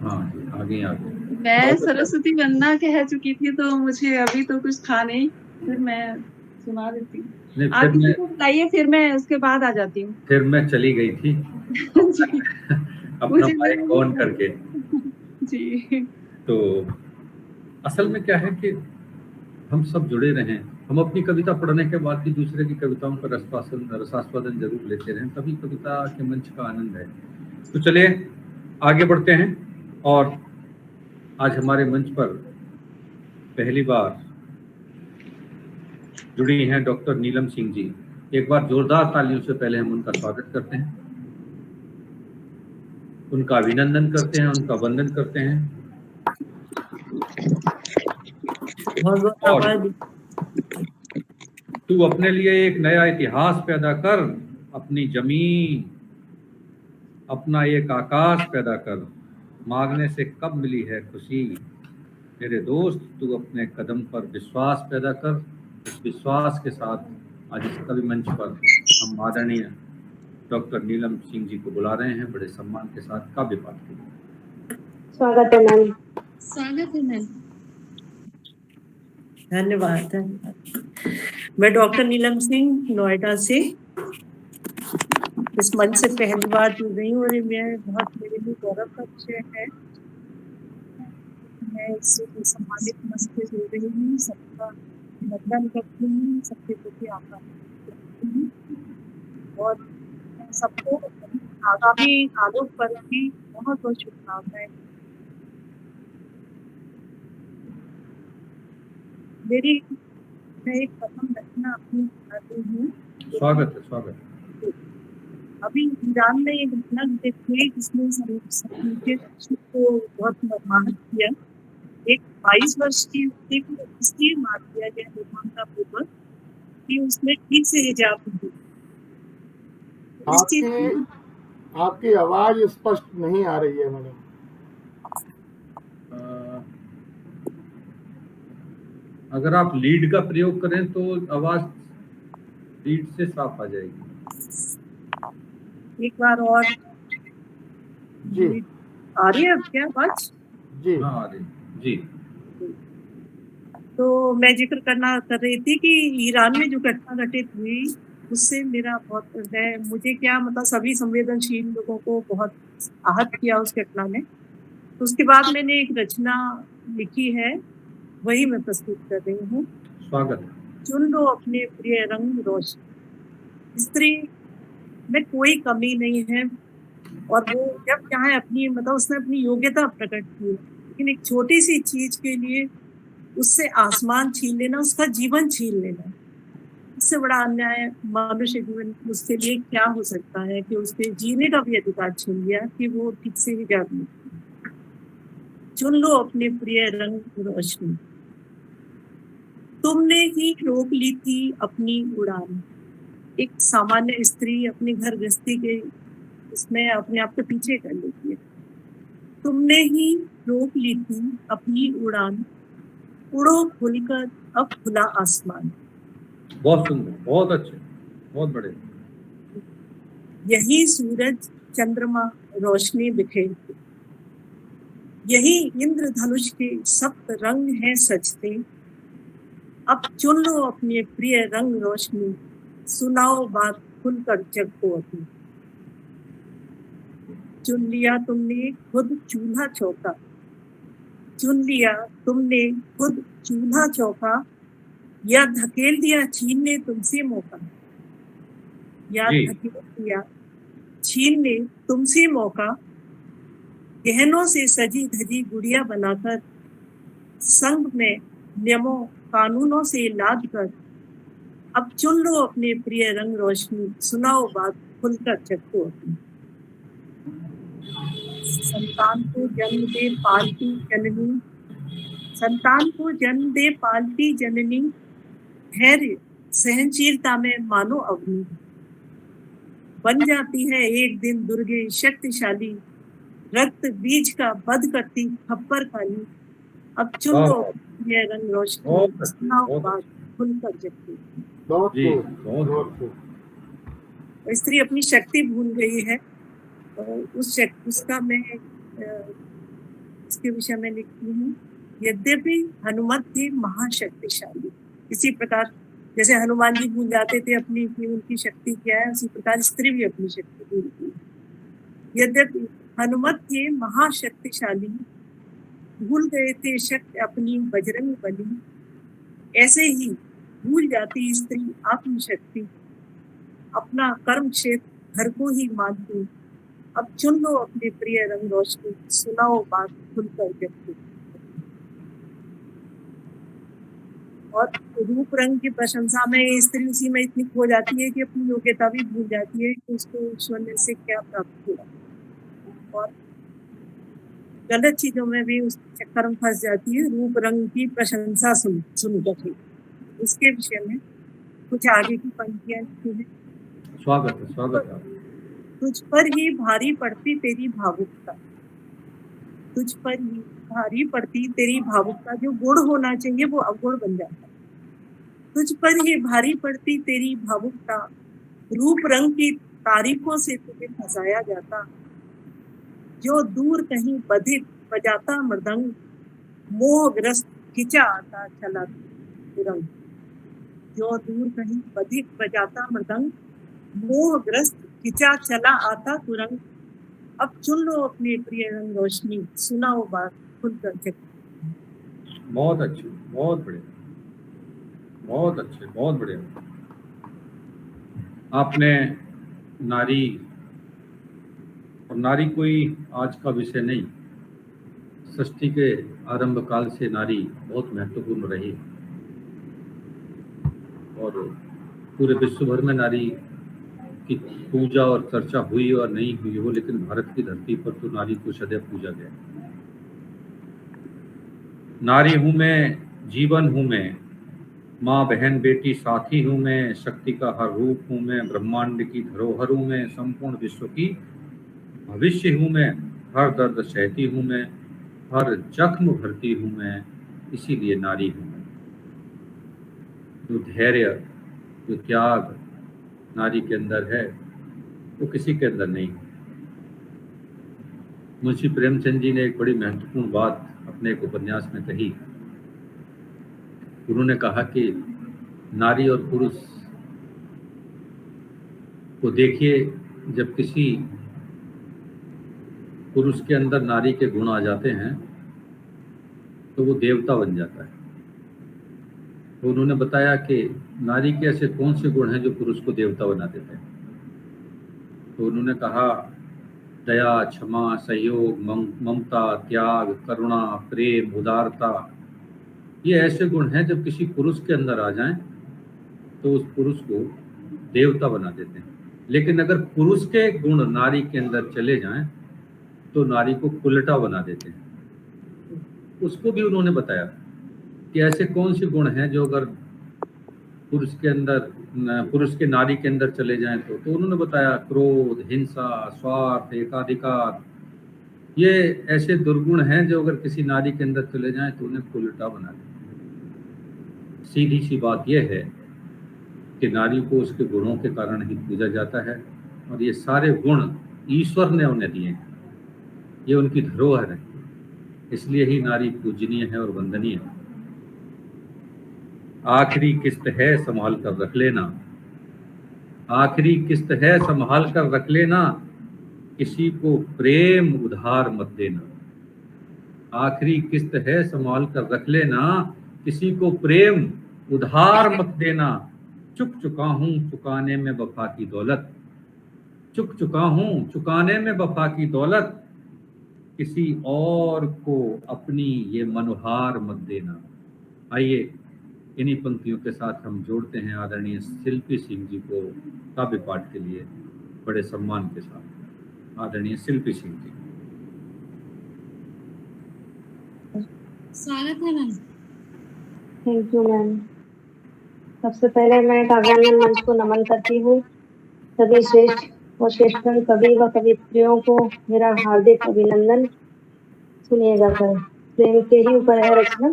हाँ जी, आगे आगे। मैं सरस्वती वंदना कह चुकी थी, तो मुझे अभी तो कुछ था नहीं, फिर मैं सुना देती हूँ। आप किसी को बताइए, फिर मैं उसके बाद आ जाती हूँ। फिर मैं चली गई थी अपना माइक ऑन करके। जी। तो असल में क्या है कि हम सब जुड़े रहें, हम अपनी कविता पढ़ने के बाद भी दूसरे की कविताओं का रसास्वादन जरूर लेते रहें, तभी कविता के मंच का आनंद है। तो चलिए आगे बढ़ते हैं। और आज हमारे मंच पर पहली बार जुड़ी हैं डॉक्टर नीलम सिंह जी। एक बार जोरदार तालियों से पहले हम उनका स्वागत करते हैं, उनका अभिनंदन करते हैं, उनका वंदन करते हैं। और तू अपने लिए एक नया इतिहास पैदा कर, अपनी जमीन, अपना एक आकाश पैदा कर, मांगने से कब मिली है खुशी। मेरे दोस्त, तू अपने कदम पर विश्वास पैदा कर। इस विश्वास के साथ आज इस कवि मंच पर हम आदरणीय डॉक्टर नीलम सिंह जी को बुला रहे हैं बड़े सम्मान के साथ काव्य पाठ के लिए। स्वागत है मैम। स्वागत है मैम। धन्यवाद धन्यवाद। मैं डॉक्टर नीलम सिंह नोएडा से इस मंच से पहली बार जुड़ रही हूँ, और मैं बहुत मेरे लिए गौरव का विषय है। मैं इससे सम्मानित मंच से जुड़ रही हूँ, सबका अभिनंदन करती हूँ, सबके प्रति आभार करती हूँ, और सबको आगामी आलोक पर्व की बहुत बहुत शुभकामनाएं। मैं एक प्रथम रचना अपनी सुनाती हूँ। स्वागत है, स्वागत है। अभी ईरान में एक घटना देखी जिसने समूचे को बहुत मर्माहत किया। एक 22 वर्ष की युवती को इसलिए मार दिया गया निर्ममतापूर्वक कि उसने ठीक से हिजाब नहीं दिया। आपकी आवाज स्पष्ट नहीं आ रही है मैडम। अगर आप लीड का प्रयोग करें तो आवाज लीड से साफ आ जाएगी। एक बार और जी आ रही है क्या आवाज? जी हाँ आ रही जी। तो मैं जिक्र कर रही थी कि ईरान में जो घटना घटित हुई उससे मेरा बहुत मुझे क्या मतलब सभी संवेदनशील लोगों को बहुत आहत किया उस घटना ने। तो उसके बाद मैंने एक रचना लिखी है, वही मैं प्रस्तुत कर रही हूँ। स्वागत। चुन लो अपने प्रिय रंग रोशन। स्त्री में कोई कमी नहीं है, और वो जब चाहे अपनी मतलब उसने अपनी योग्यता प्रकट की, लेकिन एक छोटी सी चीज के लिए उससे आसमान छीन लेना, उसका जीवन छीन लेना, इससे बड़ा अन्याय मनुष्य जीवन उसके लिए क्या हो सकता है कि उसके जीने का भी अधिकार छीन लिया कि वो ठीक से ही जा नहीं। चुन लो अपने प्रिय रंग रोशनी। तुमने ही रोक ली थी अपनी उड़ान। एक सामान्य स्त्री अपने घर गृहस्थी के इसमें अपने आप को पीछे कर लेती है। तुमने ही रोक ली थी अपनी उड़ान, उड़ो खुलकर अब खुला आसमान। बहुत सुंदर, बहुत अच्छे, बहुत बड़े। यही सूरज चंद्रमा रोशनी बिखेरते, यही इंद्रधनुष के सप्त रंग हैं सजते। अब चुन लो अपने प्रिय रंग रोशनी, सुनाओ बात खुलकर जग को अपनी। चुन लिया तुमने खुद चूल्हा चौका, चुन लिया तुमने खुद चूल्हा चौका, या धकेल दिया छीन ने तुमसे मौका, या धकेल दिया छीन ने तुमसे मौका। गहनों से सजी धजी गुड़िया बनाकर संग में नियमों कानूनों से लाद कर अब चुन लो अपने प्रिय रंग रोशनी, सुनाओ बात खुलकर चखो अपनी। संतान को जन्म दे पालती जननी, संतान को जन्म दे पालती जननी, धैर्य सहनशीलता में मानो अग्नि, बन जाती है एक दिन दुर्गे शक्तिशाली, रक्त बीज का बध करती खप्पर खाली। अब चुन लो ये रंग रोशनी, सुनाओ बात खुलकर चखो। स्त्री अपनी शक्ति भूल गई है, तो उसका मैं इसके विषय में लिखती हूँ। यद्यपि हनुमत थे महाशक्तिशाली, इसी प्रकार जैसे हनुमान जी भूल जाते थे अपनी कि उनकी शक्ति क्या है, उसी प्रकार स्त्री भी अपनी शक्ति भूल गई। यद्यपि हनुमत थे महाशक्तिशाली, भूल गए थे शक्ति अपनी बजरंग बली, ऐसे ही भूल जाती स्त्री आत्मशक्ति, अपना कर्म क्षेत्र घर को ही मानती। अब चुन लो अपने प्रिय रंग रोशनी, सुनाओ बात खुलकर चखो। और रूप रंग की प्रशंसा में स्त्री उसी में इतनी खो जाती है कि अपनी योग्यता भी भूल जाती है कि उसको ईश्वर से क्या प्राप्त हुआ, और गलत चीजों में भी उस चक्कर में फंस जाती है। रूप रंग की प्रशंसा सुनकर इसके विषय में कुछ आगे की पंक्तियां लिखी है। स्वागत है, स्वागत है। तुझ पर ही भारी पड़ती तेरी भावुकता, तुझ पर ही भारी पड़ती तेरी भावुकता, जो गुण होना चाहिए वो अवगुण बन जाता। तुझ पर ही भारी पड़ती तेरी भावुकता, रूप रंग की तारीखों से तुझे फंसाया जाता। जो दूर कहीं बधिर बजाता मृदंग, मोहग्रस्त खिंचा आता चला तुरंग। जो दूर कहीं बधिर बजाता मृदंग, मोहग्रस्त खिंचा चला आता तुरंग। अब चुन लो अपने प्रिय रंग रोशनी, सुनाओ बात खुलकर चखो। बहुत अच्छे, बहुत बढ़िया, बहुत अच्छे, बहुत बढ़िया। आपने नारी, और नारी कोई आज का विषय नहीं, सृष्टि के आरंभ काल से नारी बहुत महत्वपूर्ण रही, और पूरे विश्व भर में नारी की पूजा और चर्चा हुई और नहीं हुई हो, लेकिन भारत की धरती पर तो नारी को सदैव पूजा गया। नारी हूं मैं, जीवन हूं मैं, माँ बहन बेटी साथी हूं मैं, शक्ति का हर रूप हूं मैं, ब्रह्मांड की धरोहर हूं मैं, संपूर्ण विश्व की भविष्य हूं मैं, हर दर्द सहती हूं मैं, हर जख्म भरती हूं मैं, इसीलिए नारी हूं मैं। जो धैर्य, जो त्याग नारी के अंदर है वो किसी के अंदर नहीं। मुंशी प्रेमचंद जी ने एक बड़ी महत्वपूर्ण बात अपने एक उपन्यास में कही। उन्होंने कहा कि नारी और पुरुष को देखिए, जब किसी पुरुष के अंदर नारी के गुण आ जाते हैं तो वो देवता बन जाता है। तो उन्होंने बताया कि नारी के ऐसे कौन से गुण हैं जो पुरुष को देवता बना देते हैं। तो उन्होंने कहा दया, क्षमा, सहयोग, ममता, त्याग, करुणा, प्रेम, उदारता, ये ऐसे गुण हैं जब किसी पुरुष के अंदर आ जाएं तो उस पुरुष को देवता बना देते हैं। लेकिन अगर पुरुष के गुण नारी के अंदर चले जाएं तो नारी को उल्टा बना देते हैं। उसको भी उन्होंने बताया कि ऐसे कौन से गुण हैं जो अगर पुरुष के नारी के अंदर चले जाएं तो उन्होंने बताया क्रोध, हिंसा, स्वार्थ, एकाधिकार, ये ऐसे दुर्गुण हैं जो अगर किसी नारी के अंदर चले जाएं तो उन्हें उल्टा बना देते हैं। सीधी सी बात यह है कि नारी को उसके गुणों के कारण ही पूजा जाता है, और ये सारे गुण ईश्वर ने उन्हें दिए हैं, ये उनकी धरोहर है, इसलिए ही नारी पूजनीय है और वंदनीय है। आखिरी किस्त है संभाल कर रख लेना, आखिरी किस्त है संभाल कर रख लेना, किसी को प्रेम उधार मत देना। आखिरी किस्त है संभाल कर रख लेना, किसी को प्रेम उधार मत देना। चुक चुका हूं चुकाने में वफा की दौलत, चुक चुका हूं चुकाने में वफा की दौलत, किसी और को अपनी ये मनोहार मत देना। आइए इन्हीं पंक्तियों के साथ हम जोड़ते हैं आदरणीय शिल्पी सिंह जी को काव्य पाठ के लिए बड़े सम्मान के साथ। आदरणीय शिल्पी सिंह जी। स्वागत है मैम। Thank you ma'am. सबसे पहले मैं काव्यानंद मंच को नमन करती हूँ। सभी श्रेष्ठ और श्रेष्ठतम कवि व कवित्रियों को मेरा हार्दिक अभिनंदन। सुनिएगा सर, प्रेम के ही ऊपर है रचना।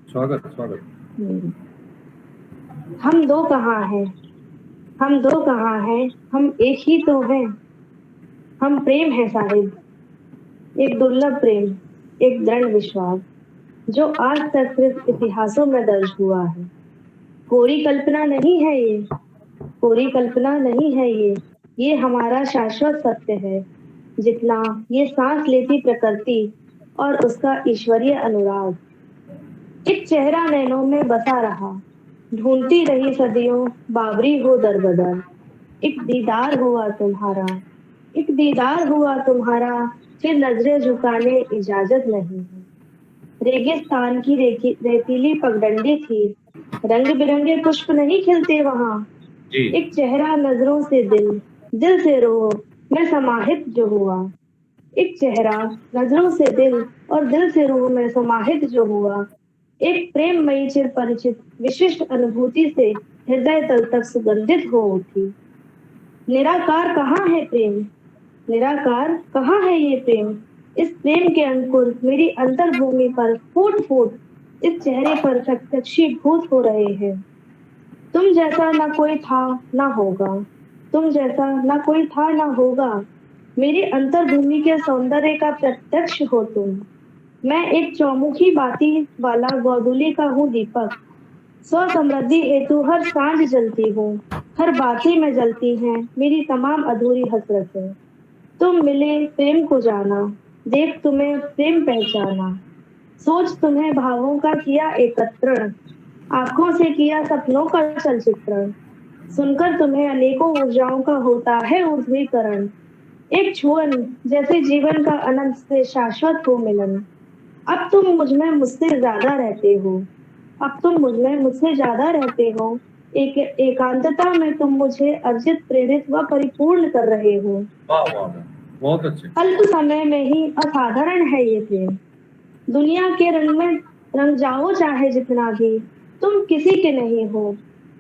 स्वागत स्वागत। हम दो कहाँ हैं, हम दो कहाँ हैं, हम एक ही तो हैं। हम प्रेम है साहिब, एक दुर्लभ प्रेम, एक दृढ़ विश्वास जो आज तक सिर्फ इतिहासों में दर्ज हुआ है। कोरी कल्पना नहीं है ये, कोरी कल्पना नहीं है ये हमारा शाश्वत सत्य है। जितना ये सांस लेती प्रकृति और उसका ईश्वरीय अनुराग। एक चेहरा नैनों में बसा रहा, ढूंढती रही सदियों बाबरी हो दर बदर। एक दीदार हुआ तुम्हारा, एक दीदार हुआ तुम्हारा, फिर नजरें झुकाने इजाजत नहीं है। रेगिस्तान की रेतीली पगडंडी थी, रंग बिरंगे पुष्प नहीं खिलते वहाँ। एक चेहरा नजरों से दिल से रूह में समाहित जो हुआ। एक चेहरा नजरों से दिल और दिल से रूह में समाहित जो हुआ। एक प्रेममयी चिर परिचित विशिष्ट अनुभूति से हृदय तल तक सुगंधित हो उठी। निराकार कहाँ है प्रेम, निराकार कहाँ है ये प्रेम। इस प्रेम के अंकुर मेरी अंतर्भूमि पर फूट फूट इस चेहरे पर प्रत्यक्षीभूत हो रहे हैं। तुम जैसा ना कोई था ना होगा, तुम जैसा ना कोई था ना होगा। मेरी अंतर्भूमि के सौंदर्य का प्रत्यक्ष हो तुम। मैं एक चौमुखी बाती वाला गोधूली का हूँ दीपक। स्व समृद्धि हेतु हर सांझ जलती हूँ, हर बाती में जलती हैं मेरी तमाम अधूरी हसरतें। तुम मिले प्रेम को जाना, देख तुम्हें प्रेम पहचाना। सोच तुम्हें भावों का किया एकत्रण, आंखों से किया सपनों का चलचित्रण। सुनकर तुम्हें अनेकों ऊर्जाओं का होता है ऊर्ध्वीकरण। एक छुअन जैसे जीवन का अनंत से शाश्वत हो मिलन। अब तुम मुझ में मुझसे ज्यादा रहते हो, अब तुम मुझ में मुझसे ज्यादा रहते हो। एकांतता में तुम मुझे अर्जित प्रेरित व परिपूर्ण कर रहे हो। बहुत अच्छे। अल्प समय में ही असाधारण है ये प्रेम। दुनिया के रंग में रंग जाओ चाहे जितना भी, तुम किसी के नहीं हो,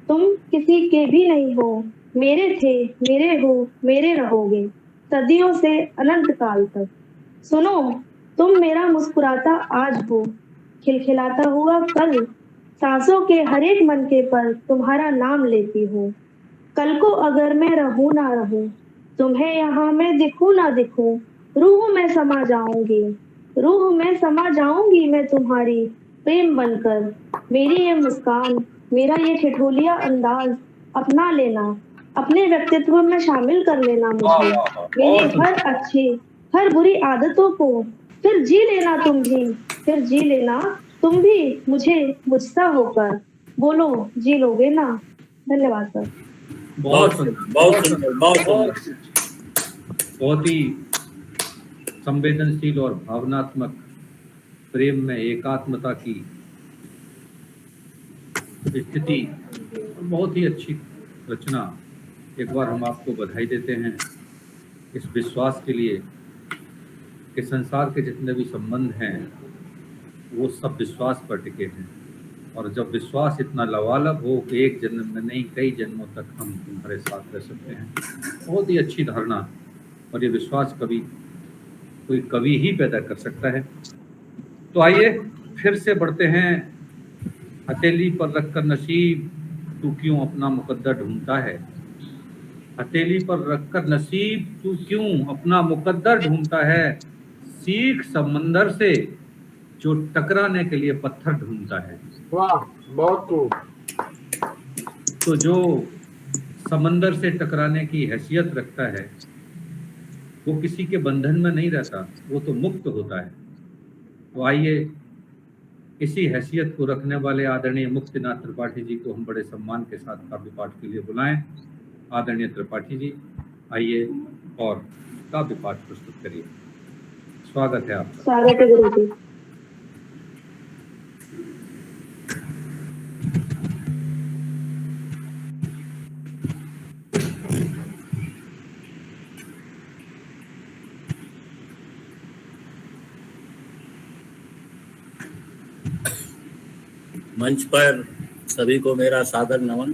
तुम किसी के भी नहीं हो। मेरे थे, मेरे हो, मेरे रहोगे सदियों से अनंत काल तक। सुनो, तुम मेरा मुस्कुराता आज हो, खिलखिलाता हुआ कल। सांसों के हर एक मनके पर तुम्हारा नाम लेती हूँ। कल को अगर मैं रहूं ना रहूं, तुम्हें यहाँ मैं दिखूं ना दिखूं, रूह में समा जाऊंगी, रूह में समा जाऊंगी मैं तुम्हारी प्रेम बनकर। मेरी ये मुस्कान, मेरा ये ठिठोलिया अंदाज अपना लेना, अपने व्यक्तित्व में शामिल कर लेना मुझे। मेरी हर अच्छी हर बुरी आदतों को फिर जी लेना तुम भी, फिर जी लेना तुम भी मुझे मुझसा होकर। बोलो, जी लोगे ना? धन्यवाद सर। बहुत सुंदर, बहुत सुंदर, बहुत सुंदर। बहुत ही संवेदनशील और भावनात्मक प्रेम में एकात्मता की स्थिति, बहुत ही अच्छी रचना। एक बार हम आपको बधाई देते हैं इस विश्वास के लिए कि संसार के जितने भी संबंध हैं वो सब विश्वास पर टिके हैं। और जब विश्वास इतना लबालब हो कि एक जन्म में नहीं कई जन्मों तक हम तुम्हारे साथ रह सकते हैं, बहुत ही अच्छी धारणा। और ये विश्वास कभी कोई कवि ही पैदा कर सकता है। तो आइए फिर से बढ़ते हैं। हथेली पर रखकर नसीब तू क्यों अपना मुकद्दर ढूंढता है, हथेली पर रखकर नसीब तू क्यों अपना मुकद्दर ढूंढता है। सीख समंदर से जो टकराने के लिए पत्थर ढूंढता है। वाह, बहुत खूब। तो जो समंदर से टकराने की हैसियत रखता है वो किसी के बंधन में नहीं रहता, वो तो मुक्त होता है। तो आइए इसी हैसियत को रखने वाले आदरणीय मुक्तिनाथ त्रिपाठी जी को हम बड़े सम्मान के साथ काव्य पाठ के लिए बुलाएं। आदरणीय त्रिपाठी जी आइए और काव्य पाठ प्रस्तुत करिए। स्वागत है आपका। स्वागत है गुरु जी। मंच पर सभी को मेरा सादर नमन।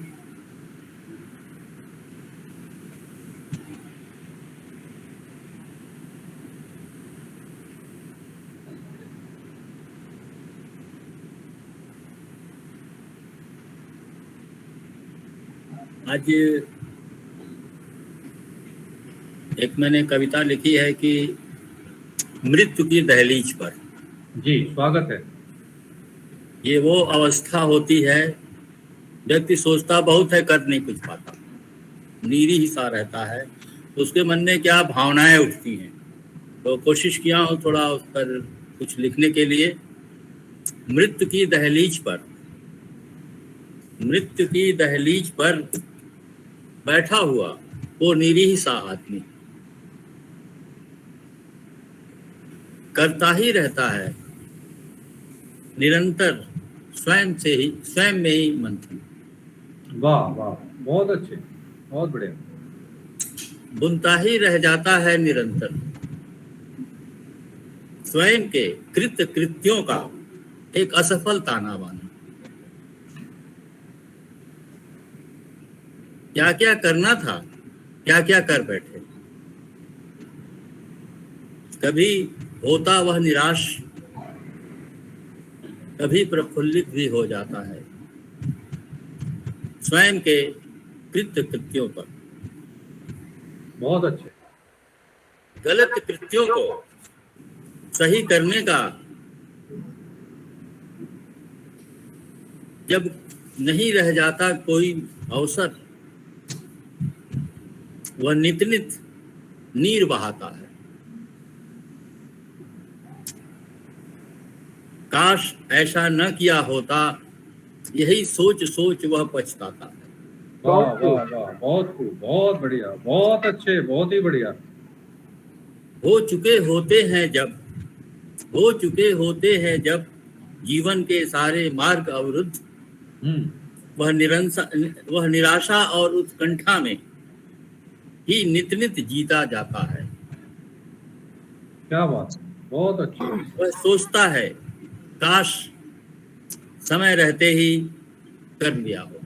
आज एक मैंने कविता लिखी है कि मृत्यु की दहलीज पर। जी, स्वागत है। ये वो अवस्था होती है, व्यक्ति सोचता बहुत है, कर नहीं कुछ पाता, नीरी ही सा रहता है, तो उसके मन में क्या भावनाएं उठती हैं। तो कोशिश किया हूँ थोड़ा उस पर कुछ लिखने के लिए। मृत्यु की दहलीज पर, मृत्यु की दहलीज पर बैठा हुआ वो नीरी ही सा आदमी, करता ही रहता है निरंतर स्वयं से ही, स्वयं में ही मंथन। वाह वाह, बहुत अच्छे, बहुत बढ़िया। बुनता ही रह जाता है निरंतर स्वयं के कृत्य कृत्यों का एक असफल ताना बाना। क्या क्या करना था, क्या क्या कर बैठे। कभी होता वह निराश, कभी प्रफुल्लित भी हो जाता है स्वयं के कृत्य कृत्यों पर। बहुत अच्छे। गलत कृत्यों को सही करने का जब नहीं रह जाता कोई अवसर, वह नित नित नीर बहाता है। काश ऐसा न किया होता, यही सोच सोच वह पछताता है। वाह वाह वाह, बहुत खूब, बहुत बढ़िया, बहुत अच्छे, बहुत ही बढ़िया। हो चुके होते हैं जब, हो चुके होते हैं जब जीवन के सारे मार्ग अवरुद्ध, वह निराशा और उत्कंठा में ही नित नित जीता जाता है। क्या बात, बहुत अच्छी। वह सोचता है काश समय रहते ही कर लिया हो।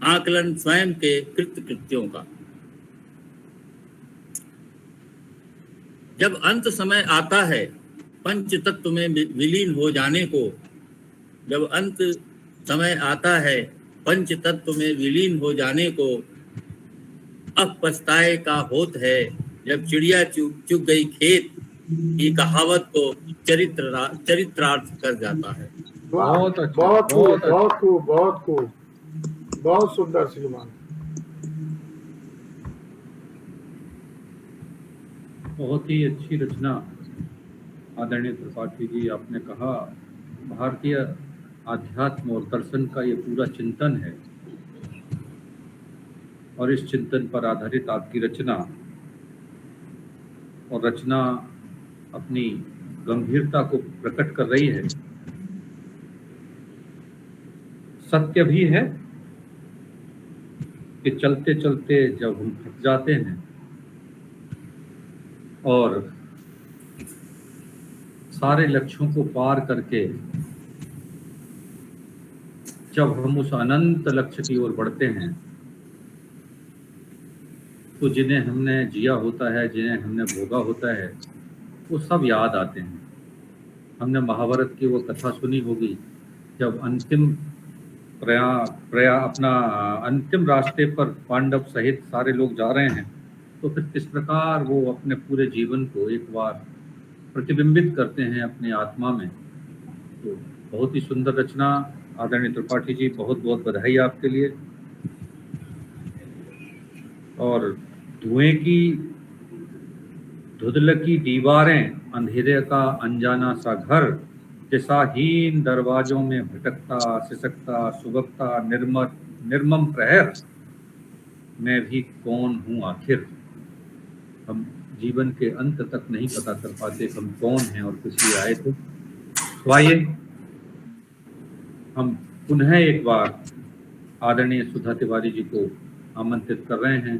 आकलन स्वयं के कृत्य कृत्यों का। जब अंत समय आता है पंच तत्व में विलीन हो जाने को, जब अंत समय आता है पंच तत्व में विलीन हो जाने को, अब पछताए का होत है जब चिड़िया चुग गई खेत की कहावत को चरित्रार्थ कर जाता है। बहुत अच्छा, बहुत खूब, बहुत खूब, बहुत खूब, बहुत सुंदर श्रीमान। बहुत ही अच्छी रचना आदरणीय त्रिपाठी जी। आपने कहा भारतीय आध्यात्म और दर्शन का ये पूरा चिंतन है, और इस चिंतन पर आधारित आपकी रचना, और रचना अपनी गंभीरता को प्रकट कर रही है। सत्य भी है कि चलते चलते जब हम थक जाते हैं और सारे लक्ष्यों को पार करके जब हम उस अनंत लक्ष्य की ओर बढ़ते हैं, तो जिन्हें हमने जिया होता है, जिन्हें हमने भोगा होता है, वो सब याद आते हैं। हमने महाभारत की वो कथा सुनी होगी, जब अंतिम अपना अंतिम रास्ते पर पांडव सहित सारे लोग जा रहे हैं, तो फिर किस प्रकार वो अपने पूरे जीवन को एक बार प्रतिबिंबित करते हैं अपनी आत्मा में। तो बहुत ही सुंदर रचना आदरणीय त्रिपाठी जी, बहुत बहुत बधाई आपके लिए। और धुएं की धुंधलकी दीवारें, अंधेरे का अनजाना सा घर, दिशाहीन दरवाजों में भटकता सिसकता सुबकता निर्मम प्रहर, मैं भी कौन हूँ आखिर। हम जीवन के अंत तक नहीं पता कर पाते हम कौन हैं और किस लिए आए थे। तो आइए हम पुनः एक बार आदरणीय सुधा तिवारी जी को आमंत्रित कर रहे हैं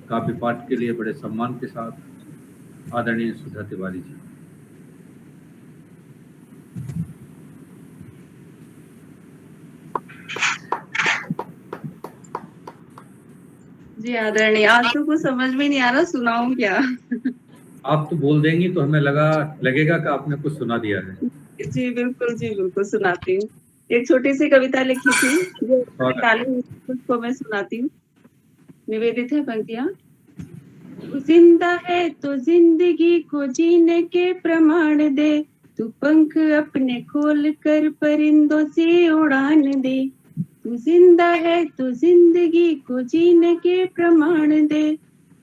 काव्य पाठ के लिए बड़े सम्मान के साथ। आदरणीय सुधा तिवारी जी। जी आदरणीय, आज तो कुछ समझ में नहीं आ रहा, सुनाऊं क्या? आप तो बोल देंगी तो हमें लगेगा कि आपने कुछ सुना दिया है। जी बिल्कुल सुनाती हूँ। एक छोटी सी कविता लिखी थी जो उसको मैं सुनाती हूँ। निवेदित है पंक्तियाँ। तू जिंदा है तो जिंदगी को जीने के प्रमाण दे, तू पंख अपने खोल कर परिंदों से उड़ान दे। तू जिंदा है तो जिंदगी को जीने के प्रमाण दे,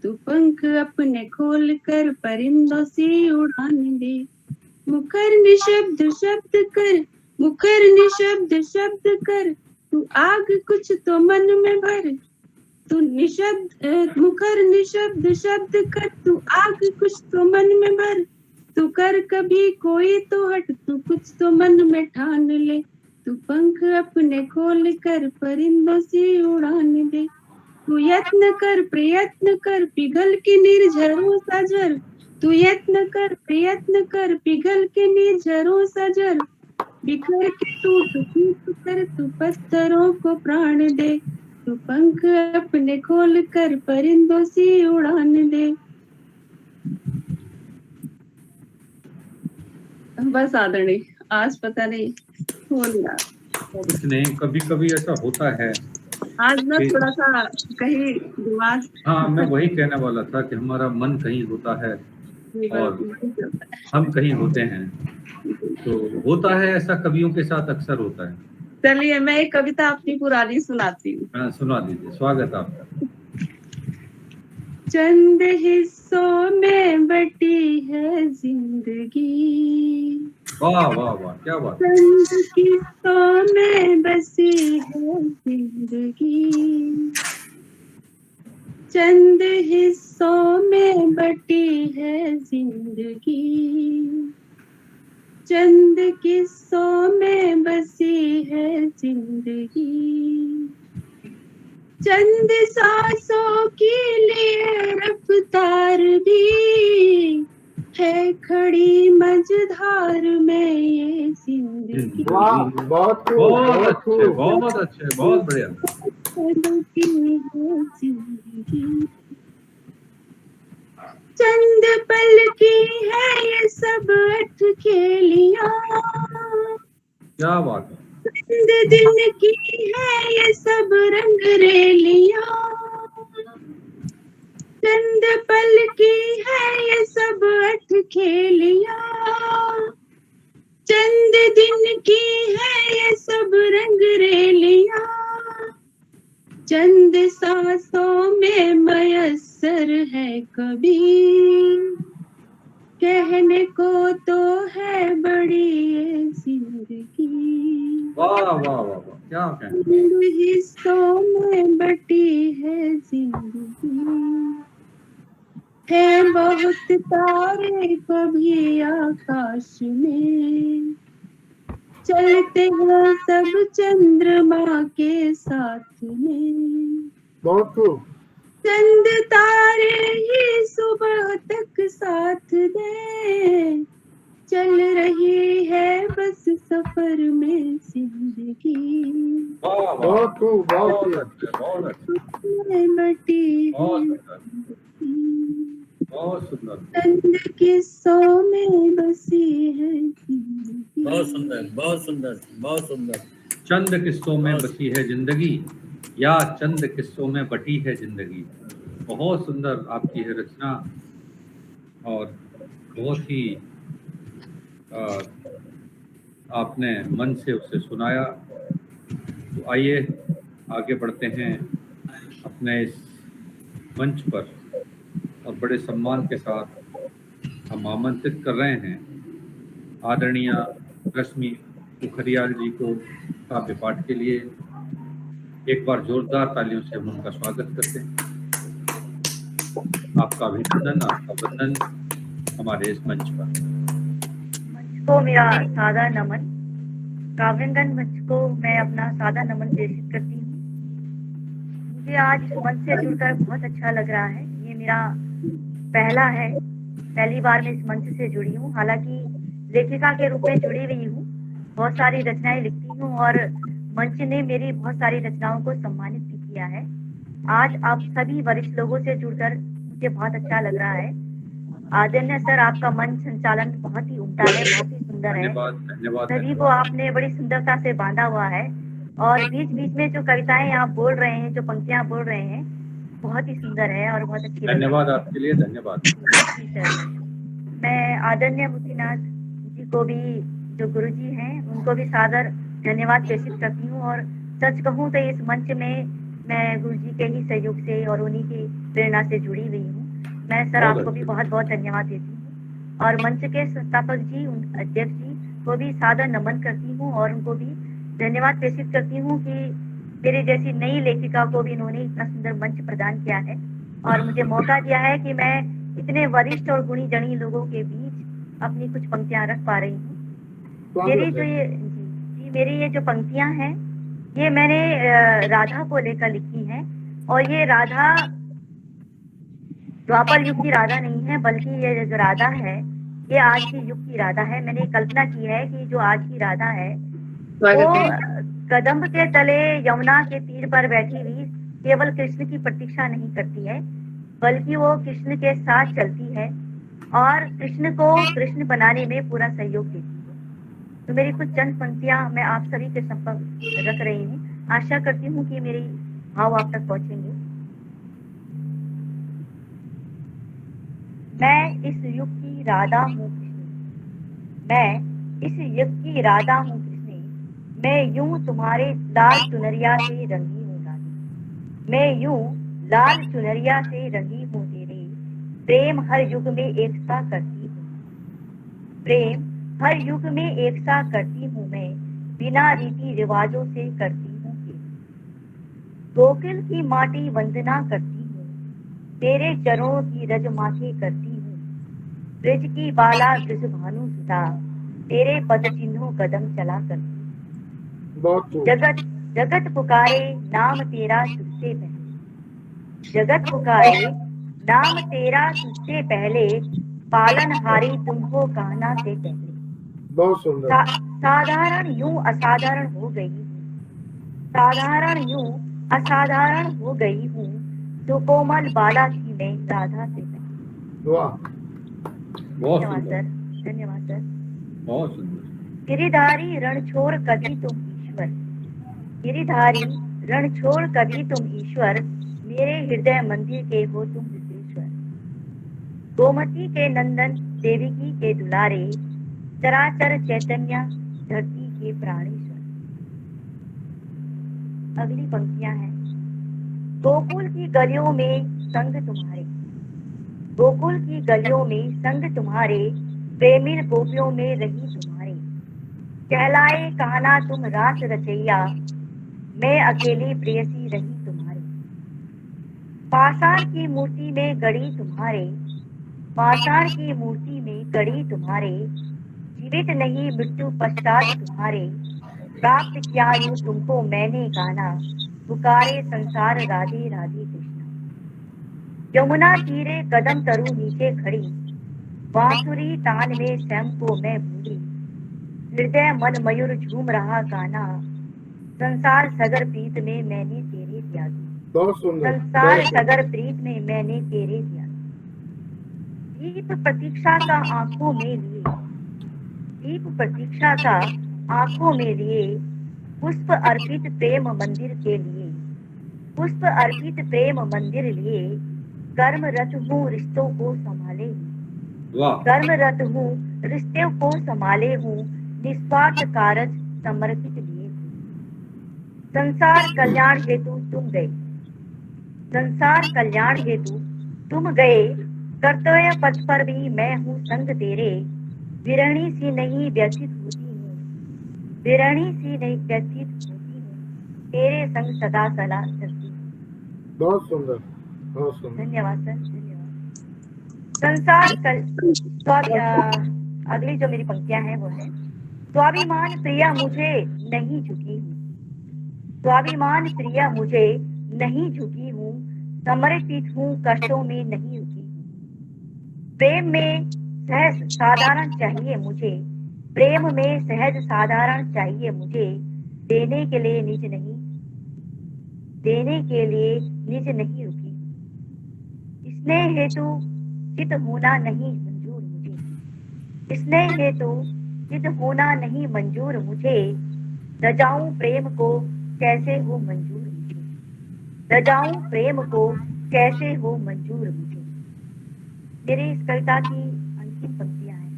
तू पंख अपने खोल कर परिंदों से उड़ान दे। मुखर निशब्द शब्द कर, मुखर निशब्द शब्द कर, तू आग कुछ तो मन में भर। तू निशब्द मुखर निशब्द शब्द कर, तू आग कुछ तो मन में भर। तू कर कभी कोई तो हट, तू कुछ तो मन में ठान ले। तू पंख अपने खोल कर परिंदों से उड़ान दे। तू यत्न कर प्रयत्न कर, पिघल के निर्झरों सा झर। तू यत्न कर प्रयत्न कर, पिघल के निर्झरों सा झर। बिखर के टूट कर तू पत्थरों को प्राण दे। तू पंख अपने खोल कर परिंदों से उड़ान दे। बस आदरणीय, आज पता नहीं हो गया। कुछ नहीं, कभी कभी ऐसा होता है। आज ना थोड़ा सा कहीं दिमाग। हाँ, मैं वही कहने वाला था कि हमारा मन कहीं होता है और हम कहीं होते हैं, तो होता है ऐसा, कवियों के साथ अक्सर होता है। चलिए मैं एक कविता अपनी पुरानी सुनाती हूँ। हाँ, सुना दीजिए, स्वागत आपका। चंद हिस्सों में बटी है जिंदगी। वाह वाह वाह, क्या बात। चंद हिस्सों में बसी है जिंदगी। चंद हिस्सों में बटी है जिंदगी। चंद किस्सों में बसी है जिंदगी। चंद सांसों के लिए रफ्तार भी है खड़ी मझधार में ये जिंदगी। वाह, बहुत अच्छे, बहुत अच्छे, बहुत बढ़िया। चंद पल की है ये सब अठ खेलियां। क्या बात है। चंद दिन की है ये सब रंग रेलियां। चंद पल की है ये सब अठ खेलियां। चंद दिन की है ये सब रंग रेलियां। चंद सांसों में मयस्सर है कभी, कहने को तो है बड़ी ये जिंदगी। वाह वाह वाह, क्या कहना। चंद हिस्सों में बटी है जिंदगी। है बहुत तारे कभी आकाश में, चलते हैं सब चंद्रमा के साथ में। बहुत खूब। चंद तारे ही सुबह तक साथ दे, चल रही है बस सफर में जिंदगी। बहुत खूब, बहुत बहुत सुंदर। चंद किस्सों में बसी है जिंदगी। बहुत सुंदर, बहुत सुंदर, बहुत सुंदर। चंद किस्सों में बसी है जिंदगी, या चंद किस्सों में बटी है जिंदगी। बहुत सुंदर आपकी है रचना और बहुत ही आपने मन से उसे सुनाया। तो आइए आगे बढ़ते हैं अपने इस मंच पर, और बड़े सम्मान के साथ हम आमंत्रित कर रहे हैं आदरणीय रश्मि पोखरियाल जी को काव्य पाठ के लिए। एक बार जोरदार तालियों से हम उनका स्वागत करते हैं। आपका अभिनंदन, आपका वंदन हमारे इस मंच पर। मंच को मेरा सादा नमन। काव्यांगन मंच को मैं अपना सादा नमन प्रेषित करती हूँ। मुझे आज इस मंच से जुड़कर बहुत अच्छा लग रहा है। ये मेरा पहली बार मैं इस मंच से जुड़ी हूँ। हालांकि लेखिका के रूप में जुड़ी हुई हूँ, बहुत सारी रचनाएं लिखती हूँ और मंच ने मेरी बहुत सारी रचनाओं को सम्मानित भी किया है। आज आप सभी वरिष्ठ लोगों से जुड़कर मुझे बहुत अच्छा लग रहा है। आदरणीय सर, आपका मंच संचालन बहुत ही उम्दा है, बहुत ही सुंदर है। धन्यवाद धन्यवाद सभी को आपने बड़ी सुंदरता से बांधा हुआ है और बीच बीच में जो कविताएं आप बोल रहे हैं, जो पंक्तियां बोल रहे हैं, बहुत ही सुंदर है और बहुत अच्छी लगी। धन्यवाद आपके लिए, धन्यवाद। जी सर, मैं आदरणीय मुक्तिनाथ जी को भी, जो गुरु जी हैं, उनको भी सादर धन्यवाद प्रेषित करती हूँ। और सच कहूँ तो इस मंच में मैं गुरु जी के ही सहयोग से और उन्हीं की प्रेरणा से जुड़ी हुई हूँ। मैं सर आपको भी बहुत बहुत धन्यवाद देती हूँ और मंच के संस्थापक जी, अध्यक्ष जी को भी सादर नमन करती हूँ और उनको भी धन्यवाद प्रेषित करती हूँ कि मेरे जैसी नई लेखिका को भी इन्होंने इतना सुंदर मंच प्रदान किया है और मुझे मौका दिया है कि मैं इतने वरिष्ठ और गुणी जनी लोगों के बीच अपनी कुछ पंक्तियां रख पा रही हूँ। मेरी जो ये जी मेरी ये जो पंक्तियां हैं, ये मैंने राधा को लेकर लिखी हैं और ये राधा द्वापर युग की राधा नहीं है, बल्कि ये जो राधा है ये आज की युग की राधा है। मैंने कल्पना की है कि जो आज की राधा है वो कदम्ब के तले यमुना के तीर पर बैठी हुई केवल कृष्ण की प्रतीक्षा नहीं करती है, बल्कि वो कृष्ण के साथ चलती है और कृष्ण को कृष्ण बनाने में पूरा सहयोग देती है। तो मेरी कुछ चंद पंक्तियां मैं आप सभी के संपर्क रख रही हूँ। आशा करती हूँ कि मेरी भाव आप तक पहुंचेंगे। मैं इस युग की राधा हूँ कृष्ण, मैं इस युग की राधा हूँ कृष्ण, मैं यूं तुम्हारे लाल चुनरिया से रंगी हूँ राधे, मैं यूं लाल चुनरिया से रंगी हूँ तेरे, प्रेम हर युग में एक सा करती हूँ, प्रेम हर युग में एक सा करती हूँ मैं, बिना रीति रिवाजों से करती हूँ कि गोकुल की माटी वंदना करती हूँ, तेरे चरणों की रज माथे करती हूँ, ब्रज की बाला ब्रज भानु सुधा, तेरे पद चिन्हों कदम चला करती हूँ। जगत जगत पुकारे नाम तेरा तुझसे पहले, जगत पुकारे नाम तेरा तुझसे पहले, पालनहारी तुम हो कहना से पहले। बहुत सुंदर। साधारण यूं असाधारण हो गई, साधारण यूं असाधारण हो गई हूँ, जो कोमल बाला थी मैं राधा से पहले। वाह, धन्यवाद सर, धन्यवाद सर। बहुत सुंदर। गिरिधारी रण छोड़ कभी तुम ईश्वर, गिरिधारी रण छोड़ कभी तुम ईश्वर, मेरे हृदय मंदिर के हो तुम हृदयेश्वर, गोमती के नंदन देवकी के दुलारे, चराचर चैतन्य धरती के प्राणेश्वर। अगली पंक्तियां हैं। गोकुल की गलियों में संग तुम्हारे, गोकुल की गलियों में संग तुम्हारे, प्रेमिल गोपियों में रही तुम्हारे, कहलाए कहना तुम रास रचैया, मैं अकेली प्रेयसी रही तुम्हारी, पाषाण की मूर्ति में गड़ी तुम्हारे, पाषाण की मूर्ति में गड़ी तुम्हारे, जीवित नहीं मृत्यु पश्चात तुम्हारे, प्राप्त किया यूं तुमको मैंने गाना, पुकारे संसार राधे राधे कृष्णा। यमुना तीरे कदम तरु नीचे खड़ी, बांसुरी तान में स्वयं को मैं भूली, हृदय मन मयूर झूम रहा गाना, संसार सगर प्रीत में मैंने तेरे त्यागी, संसार सगर प्रीत में मैंने तेरे त्यागी। दीप प्रतीक्षा का आंखों में लिए, दीप प्रतीक्षा का आंखों में लिए, पुष्प अर्पित प्रेम मंदिर के लिए, पुष्प अर्पित प्रेम मंदिर लिए, कर्मरत हूँ रिश्तों को संभाले, कर्मरत हूँ रिश्तों को संभाले हूँ, निस्वार्थ कारज समर्पित लिए। संसार कल्याण हेतु तुम गए, संसार कल्याण हेतु तुम गए, कर्तव्य पथ पर भी मैं हूँ संग तेरे, विरणी सी नहीं व्यथित होती हूँ, विरणी सी नहीं व्यथित होती हूँ, तेरे संग सदा सदा चलती हूँ। बहुत सुंदर, बहुत सुंदर। धन्यवाद सर, धन्यवाद। संसार अगली जो मेरी पंक्तियां हैं वो है, स्वाभिमान प्रिया मुझे नहीं झुकी हूँ, स्वाभिमान प्रिया मुझे नहीं झुकी हूँ, समर्पित हूँ कष्टों में नहीं रुकी हूँ, प्रेम में सहज साधारण चाहिए मुझे, प्रेम में सहज साधारण चाहिए मुझे, देने के लिए निज नहीं, देने के लिए निज नहीं रुकी। स्नेह हेतु चित होना नहीं मंजूर मुझे, स्नेह हेतु चित होना नहीं मंजूर मुझे, रजाऊं प्रेम को कैसे हो मंजूर मुझे, रजाऊं प्रेम को कैसे हो मंजूर मुझे। मेरी इस कविता की अंतिम पंक्तियां हैं।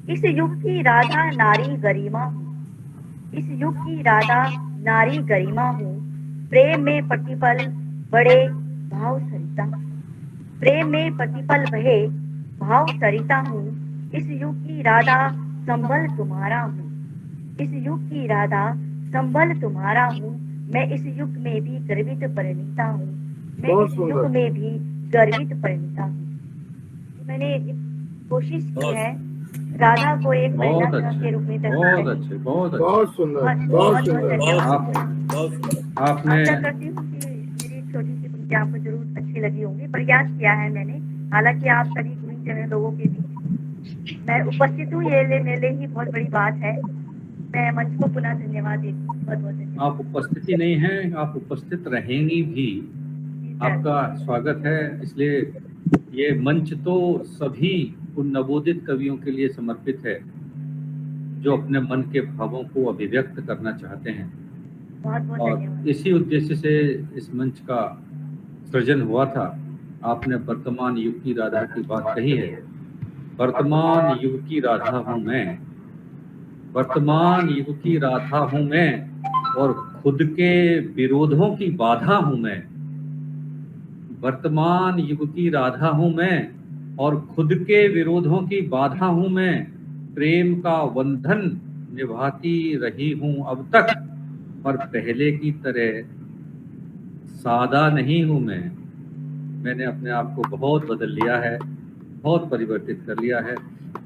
इस युग की राधा नारी गरिमा हूँ, इस युग की राधा नारी गरिमा हूँ, प्रेम में प्रतिपल बड़े भाव सरिता, प्रेम में प्रतिपल बहे भाव सरिता हूँ। इस युग की राधा संभल तुम्हारा हूँ, इस युग की राधा संभल तुम्हारा हूँ, मैं इस युग में भी गर्वित परिणीता हूँ, मैं इस युग में भी गर्वित परिणीता हूँ। मैंने कोशिश की है राधा को एक महिला के रूप में बहुत अच्छे, बहुत सुंदर, बहुत सुंदर। आपने आशा करती हूँ कि मेरी छोटी सी पंक्ति आपको जरूर अच्छी लगी होंगी। प्रयास किया है मैंने, हालांकि आप सभी गुणीजन लोगों के बीच मैं उपस्थित हूँ, ये मेरे लिए ही बहुत बड़ी बात है। मैं मंच को पुनः धन्यवाद देती हूँ, बहुत बहुत धन्यवाद। आप उपस्थिति नहीं है, आप उपस्थित रहेंगी भी, आपका स्वागत है। इसलिए ये मंच तो सभी उन नवोदित कवियों के लिए समर्पित है जो अपने मन के भावों को अभिव्यक्त करना चाहते हैं, और इसी उद्देश्य से इस मंच का सृजन हुआ था। आपने वर्तमान युग की राधा की बात कही है, वर्तमान युग की राधा हूँ मैं, वर्तमान युग की राधा हूँ मैं, और खुद के विरोधों की बाधा हूँ मैं, वर्तमान युग की राधा हूँ मैं और खुद के विरोधों की बाधा हूँ मैं, प्रेम का बंधन निभाती रही हूँ अब तक, पर पहले की तरह सादा नहीं हूँ मैं। मैंने अपने आप को बहुत बदल लिया है, बहुत परिवर्तित कर लिया है।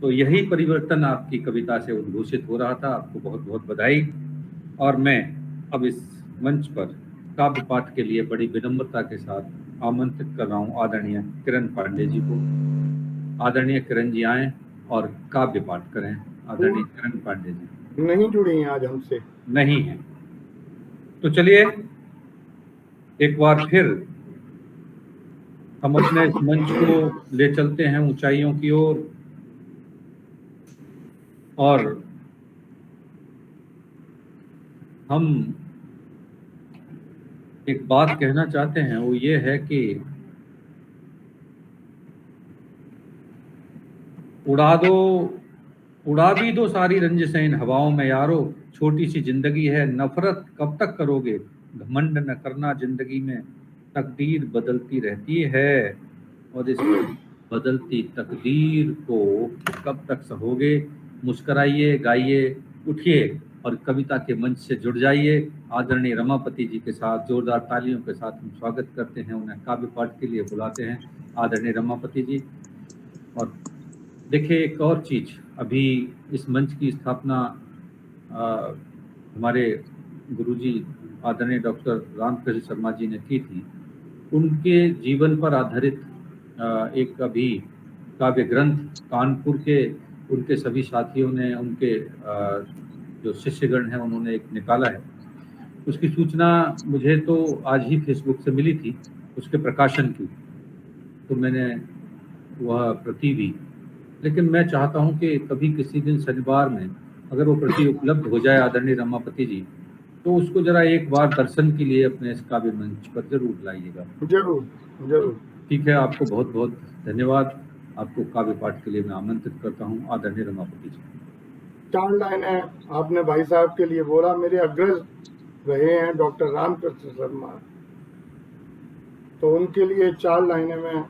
तो यही परिवर्तन आपकी कविता से उद्घोषित हो रहा था। आपको बहुत बहुत बधाई। और मैं अब इस मंच पर काव्य पाठ के लिए बड़ी विनम्रता के साथ आमंत्रित कर रहा हूँ आदरणीय किरण पांडे जी को। आदरणीय किरण जी आए और काव्य पाठ करें। आदरणीय किरण पांडे जी नहीं जुड़ी हैं आज हमसे, नहीं है, तो चलिए एक बार फिर हम अपने इस मंच को ले चलते हैं ऊंचाइयों की ओर, और हम एक बात कहना चाहते हैं, वो ये है कि उड़ा भी दो सारी रंजिशें इन हवाओं में यारो, छोटी सी जिंदगी है नफरत कब तक करोगे, घमंड न करना जिंदगी में तकदीर बदलती रहती है, और इस बदलती तकदीर को कब तक सहोगे। मुस्कुराइए, गाइए, उठिए और कविता के मंच से जुड़ जाइए। आदरणीय रमापति जी के साथ जोरदार तालियों के साथ हम स्वागत करते हैं, उन्हें काव्य पाठ के लिए बुलाते हैं। आदरणीय रमापति जी। और देखिए एक और चीज़, अभी इस मंच की स्थापना हमारे गुरुजी आदरणीय डॉक्टर रामकृष्ण शर्मा जी ने की थी। उनके जीवन पर आधारित एक अभी काव्य ग्रंथ कानपुर के उनके सभी साथियों ने, उनके जो शिष्यगण हैं उन्होंने एक निकाला है। उसकी सूचना मुझे तो आज ही फेसबुक से मिली थी उसके प्रकाशन की, तो मैंने वह प्रति भी, लेकिन मैं चाहता हूं कि कभी किसी दिन शनिवार में अगर वो प्रति उपलब्ध हो जाए आदरणीय रमापति जी, तो उसको जरा एक बार दर्शन के लिए अपने इस काव्य मंच पर जरूर लाइएगा। जरूर जरूर। ठीक है, आपको बहुत बहुत धन्यवाद। आपको काव्य पाठ के लिए मैं आमंत्रित करता हूँ आदरणीय रमापति जी। 4 लाइनें आपने भाई साहब के लिए बोला, मेरे अग्रज रहे हैं डॉक्टर रामकृष्ण शर्मा, तो उनके लिए 4 लाइनें मैं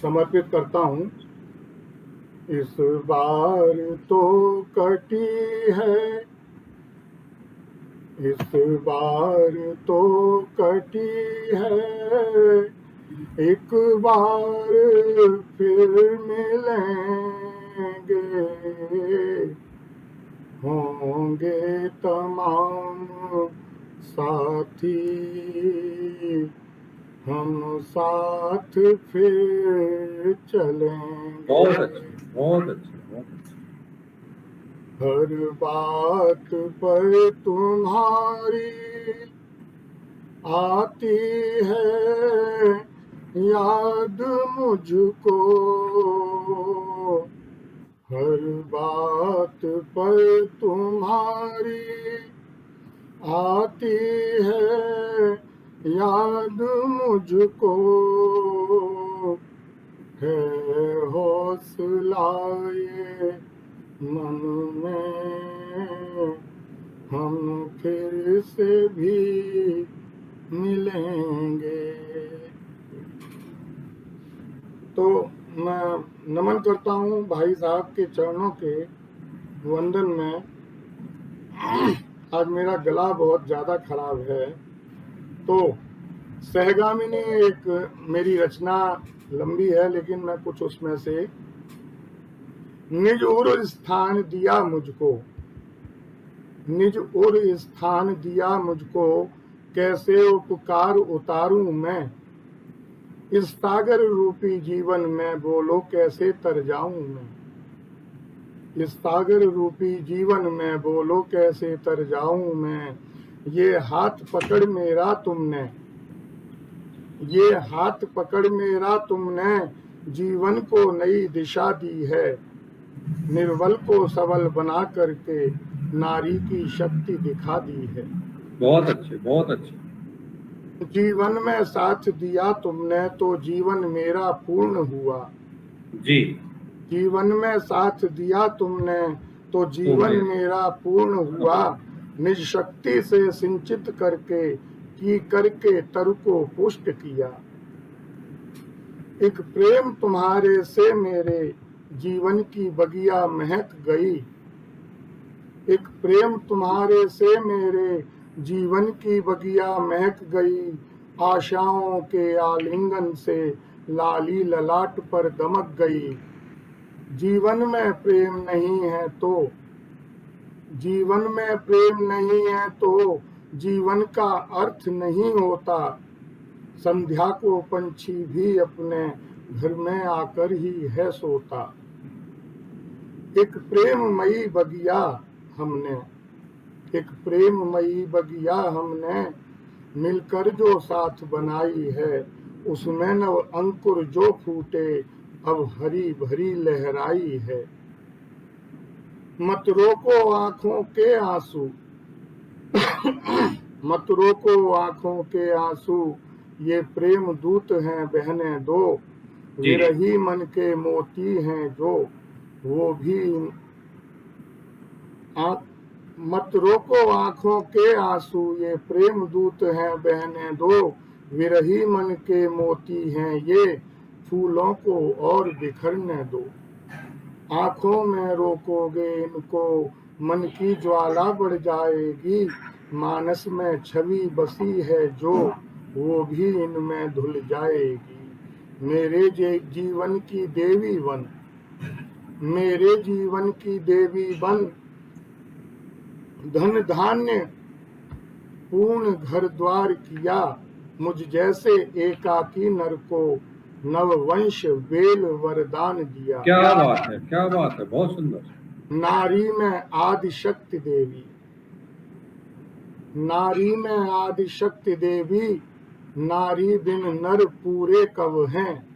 समर्पित करता हूँ। इस बार तो कटी है, इस बार तो कटी है, एक बार फिर मिलेंगे, होंगे तमाम साथी, हम साथ फिर चलेंगे। बहुत अच्छे, बहुत अच्छे, बहुत अच्छे। हर बात पर तुम्हारी आती है याद मुझको, हर बात पर तुम्हारी आती है याद मुझको, है हौसला ये मन में, हम फिर से भी मिलेंगे। तो मैं नमन करता हूँ भाई साहब के चरणों के वंदन में। आज मेरा गला बहुत ज़्यादा खराब है। तो सहगामिनी एक मेरी रचना लंबी है, लेकिन मैं कुछ उसमें से, निज उर स्थान दिया मुझको, निज उर स्थान दिया मुझको, कैसे उपकार उतारूं मैं, इस सागर रूपी जीवन में बोलो कैसे तर जाऊं मैं, इस सागर रूपी जीवन में बोलो कैसे तर जाऊं मैं। ये हाथ पकड़ मेरा तुमने, ये हाथ पकड़ मेरा तुमने, जीवन को नई दिशा दी है, निर्बल को सबल बना करके नारी की शक्ति दिखा दी है। बहुत अच्छे, बहुत अच्छे। जीवन में साथ दिया तुमने तो जीवन मेरा पूर्ण हुआ जी। जीवन में साथ दिया तुमने तो जीवन मेरा पूर्ण हुआ, निज शक्ति से सिंचित करके की करके तरु को पुष्ट किया। एक प्रेम तुम्हारे से मेरे जीवन की बगिया महक गई, एक प्रेम तुम्हारे से मेरे जीवन की बगिया महक गई, आशाओं के आलिंगन से लाली ललाट पर दमक गई। जीवन में प्रेम नहीं है तो, जीवन में प्रेम नहीं है तो जीवन का अर्थ नहीं होता, संध्या को पंछी भी अपने घर में आकर ही है सोता। एक प्रेममयी बगिया हमने, एक प्रेममयी बगिया हमने मिलकर जो साथ बनाई है, उसमें नव अंकुर जो फूटे अब हरी भरी लहराई है। मत रोको आंखों के आंसू, मत रोको आंखों के आंसू, ये प्रेम दूत हैं बहने दो, विरही मन के मोती हैं जो, वो भी मत रोको आंखों के आंसू, ये प्रेम दूत हैं बहने दो, विरही मन के मोती हैं ये, फूलों को और बिखरने दो। आंखों में रोकोगे इनको मन की ज्वाला बढ़ जाएगी, मानस में छवि बसी है जो, वो भी इनमें धुल जाएगी। मेरे जीवन की देवी बन, मेरे जीवन की देवी बन, धन धान्य पूर्ण घर द्वार किया, मुझ जैसे एकाकी नर को नववंश वेल वरदान दिया। क्या बात है, क्या बात है, बहुत सुंदर। नारी में आदि शक्ति देवी, नारी में आदि शक्ति देवी, नारी बिन नर पूरे कब हैं,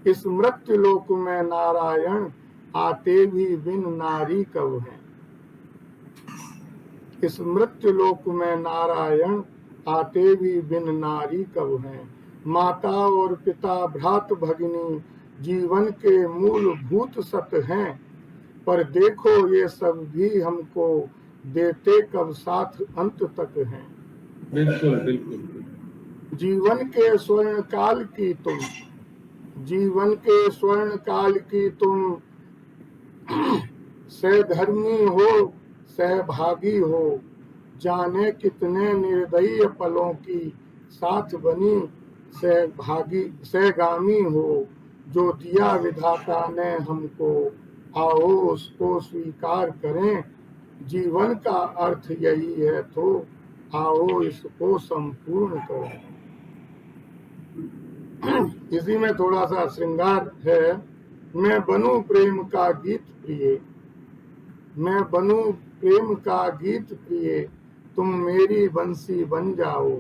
इस मृत्यु लोक में नारायण आते भी बिन नारी कब हैं, इस मृत्यु लोक में नारायण आते भी बिन नारी कब हैं। माता और पिता भ्रात भगिनी जीवन के मूलभूत सत्य हैं, पर देखो ये सब भी हमको देते कब साथ अंत तक हैं। बिल्कुल बिल्कुल। जीवन के स्वर्ण काल की तुम, जीवन के स्वर्ण काल की तुम, सहधर्मी हो सहभागी हो, जाने कितने निर्दयी पलों की साथ बनी सहभागी सहगामी हो, जो दिया विधाता ने हमको आओ उसको स्वीकार करें, जीवन का अर्थ यही है तो आओ इसको संपूर्ण करें। इसी में थोड़ा सा श्रृंगार है। मैं बनूं प्रेम का गीत प्रिय, मैं बनूं प्रेम का गीत प्रिय, तुम मेरी बंसी बन जाओ,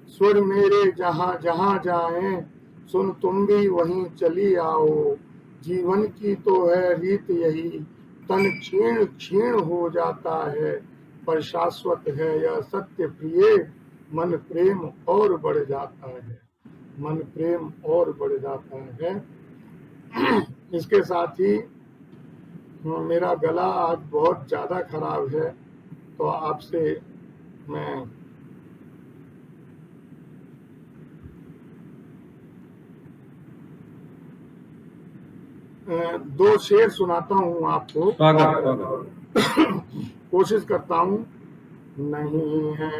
स्वर मेरे जहाँ जहाँ जाएं, सुन तुम भी वहीं चली आओ। जीवन की तो है रीत यही, तन क्षीण क्षीण हो जाता है, पर शाश्वत है यह सत्य प्रिय, मन प्रेम और बढ़ जाता है, मन प्रेम और बढ़ जाता है। इसके साथ ही मेरा गला आज बहुत ज़्यादा खराब है, तो आपसे मैं दो शेर सुनाता हूँ आपको। कोशिश करता हूँ। नहीं है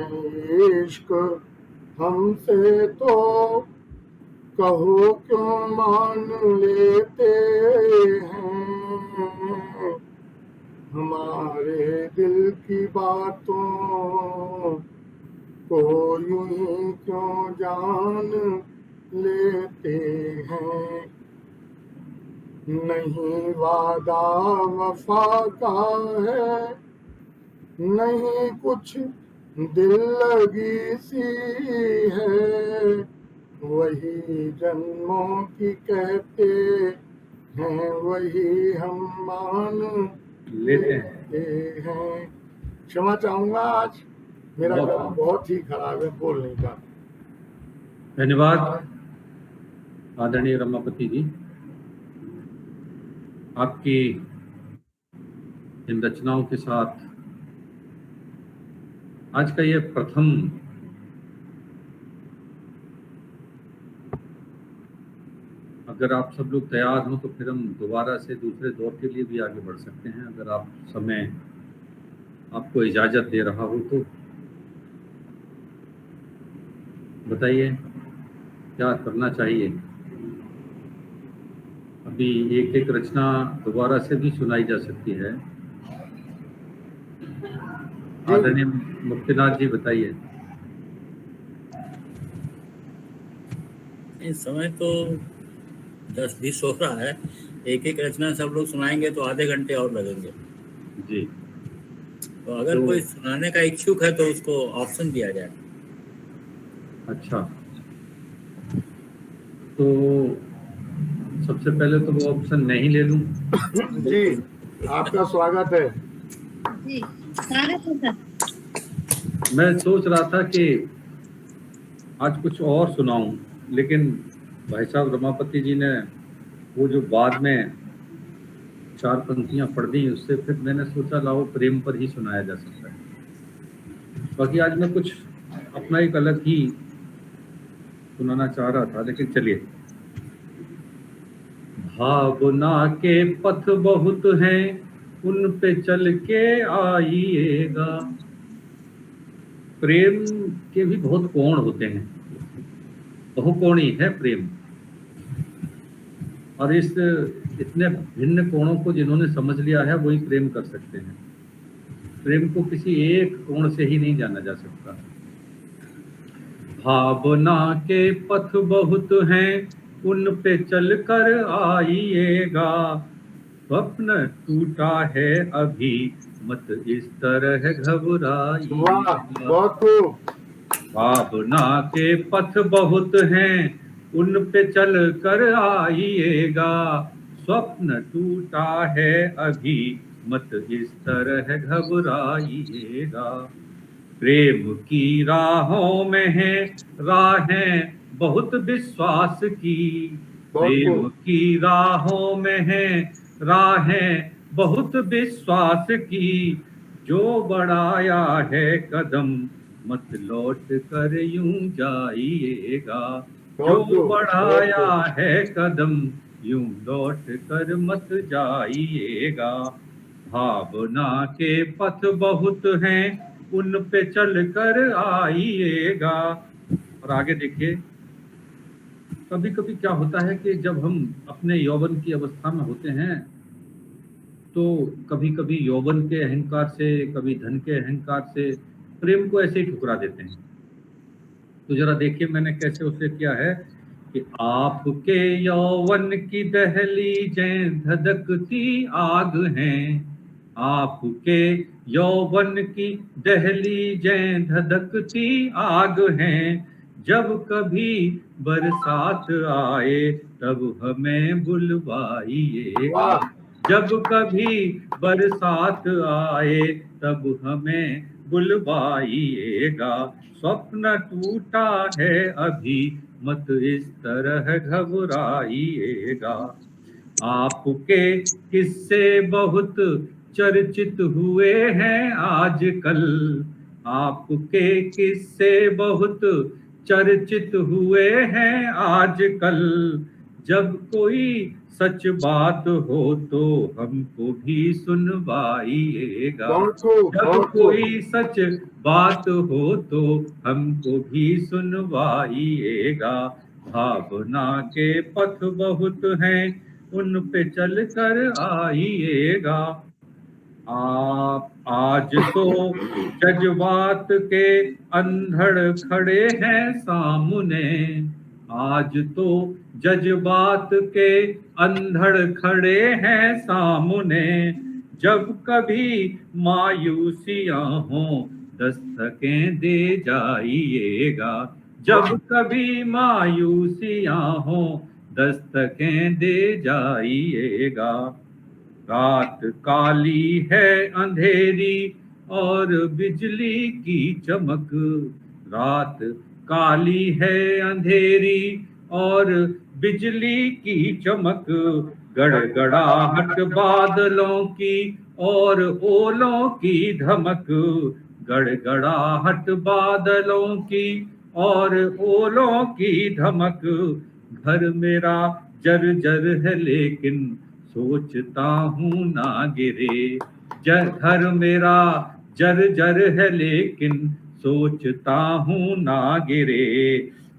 इश्क हमसे तो कहो क्यों मान लेते हैं, हमारे दिल की बातों को यूं ही क्यों जान लेते हैं। नहीं वादा वफा का है, नहीं कुछ दिल लगी सी है, वही जन्मों की कहते हैं, वही हम मान लेते हैं। क्षमा चाहूंगा, आज मेरा गला बहुत ही खराब है, बोल नहीं पाता। धन्यवाद आदरणीय रमापति जी, आपकी इन रचनाओं के साथ आज का ये प्रथम अगर आप सब लोग तैयार हो तो फिर हम दोबारा से दूसरे दौर के लिए भी आगे बढ़ सकते हैं, अगर आप समय आपको इजाजत दे रहा हो तो बताइए क्या करना चाहिए। अभी एक एक रचना दोबारा से भी सुनाई जा सकती है। आदरणीय मुक्तिनाथ जी बताइए। इस समय तो 10-20 हो रहा है, एक एक रचना सब लोग सुनाएंगे तो आधे घंटे और लगेंगे जी। तो अगर कोई सुनाने का इच्छुक है तो उसको ऑप्शन दिया जाए। अच्छा, तो सबसे पहले तो वो ऑप्शन नहीं ले लूं? जी, आपका स्वागत है। जी, स्वागत है सर। मैं सोच रहा था कि आज कुछ और सुनाऊं, लेकिन भाई साहब रमापति जी ने वो जो बाद में 4 पंक्तियां पढ़ दी, उससे फिर मैंने सोचा लाओ प्रेम पर ही सुनाया जा सकता है। बाकी आज मैं कुछ अपना एक अलग ही सुनाना चाह रहा था, लेकिन चलिए। भावना के पथ बहुत हैं, उन पे चल के आइएगा। प्रेम के भी बहुत कोण होते हैं, बहुकोणी है प्रेम, और इस इतने भिन्न कोणों को जिन्होंने समझ लिया है वही प्रेम कर सकते हैं। प्रेम को किसी एक कोण से ही नहीं जाना जा सकता। भावना के पथ बहुत हैं, उन पे चल कर आइएगा। स्वप्न टूटा है अभी, मत इस तरह घबराइएगा। भावना के पथ बहुत हैं, उन पे चल कर आइएगा। स्वप्न टूटा है अभी, मत इस तरह घबराइएगा। प्रेम की राहों में है राहें बहुत विश्वास की। प्रेम की राहों में है राहें बहुत विश्वास की। जो बढ़ाया है कदम, मत लौट कर यूं जाइएगा। जो बढ़ाया है कदम, यूं लौट कर मत जाइएगा। भावना के पथ बहुत हैं, उन पे चल कर आइएगा। और आगे देखिए, कभी कभी क्या होता है कि जब हम अपने यौवन की अवस्था में होते हैं तो कभी कभी यौवन के अहंकार से, कभी धन के अहंकार से प्रेम को ऐसे ही ठुकरा देते हैं। तो जरा देखिए मैंने कैसे उसे किया है कि आपके यौवन की दहलीजें धधकती आग हैं। आपके यौवन की दहलीजें धधकती आग हैं। जब कभी बरसात आए तब हमें बुलवाइएगा। जब कभी बरसात आए तब हमें बुलवाइएगा। स्वप्न टूटा है अभी मत इस तरह घबराइएगा। आपके किस्से बहुत चर्चित हुए हैं आजकल। आपके किस्से बहुत चर्चित हुए हैं आजकल। जब कोई सच बात हो तो हमको भी सुनवाइएगा। जब कोई सच बात हो तो हमको भी सुनवाइएगा। भावना के पथ बहुत हैं उन पे चल कर आइएगा। आप आज तो जज्बात के अंधड़ खड़े हैं सामने। आज तो जज्बात के अंधड़ खड़े हैं सामने। जब कभी मायूसियां हों दस्तकें दे जाइएगा। जब कभी मायूसियां हों दस्तकें दे जाइएगा। रात काली है अंधेरी और बिजली की चमक। रात काली है अंधेरी और बिजली की चमक। गड़गड़ाहट बादलों की और ओलों की धमक। गड़गड़ाहट बादलों की और ओलों की धमक। घर मेरा जर्जर है लेकिन सोचता हूँ ना गिरे। घर मेरा जर्जर है लेकिन सोचता हूँ ना गिरे।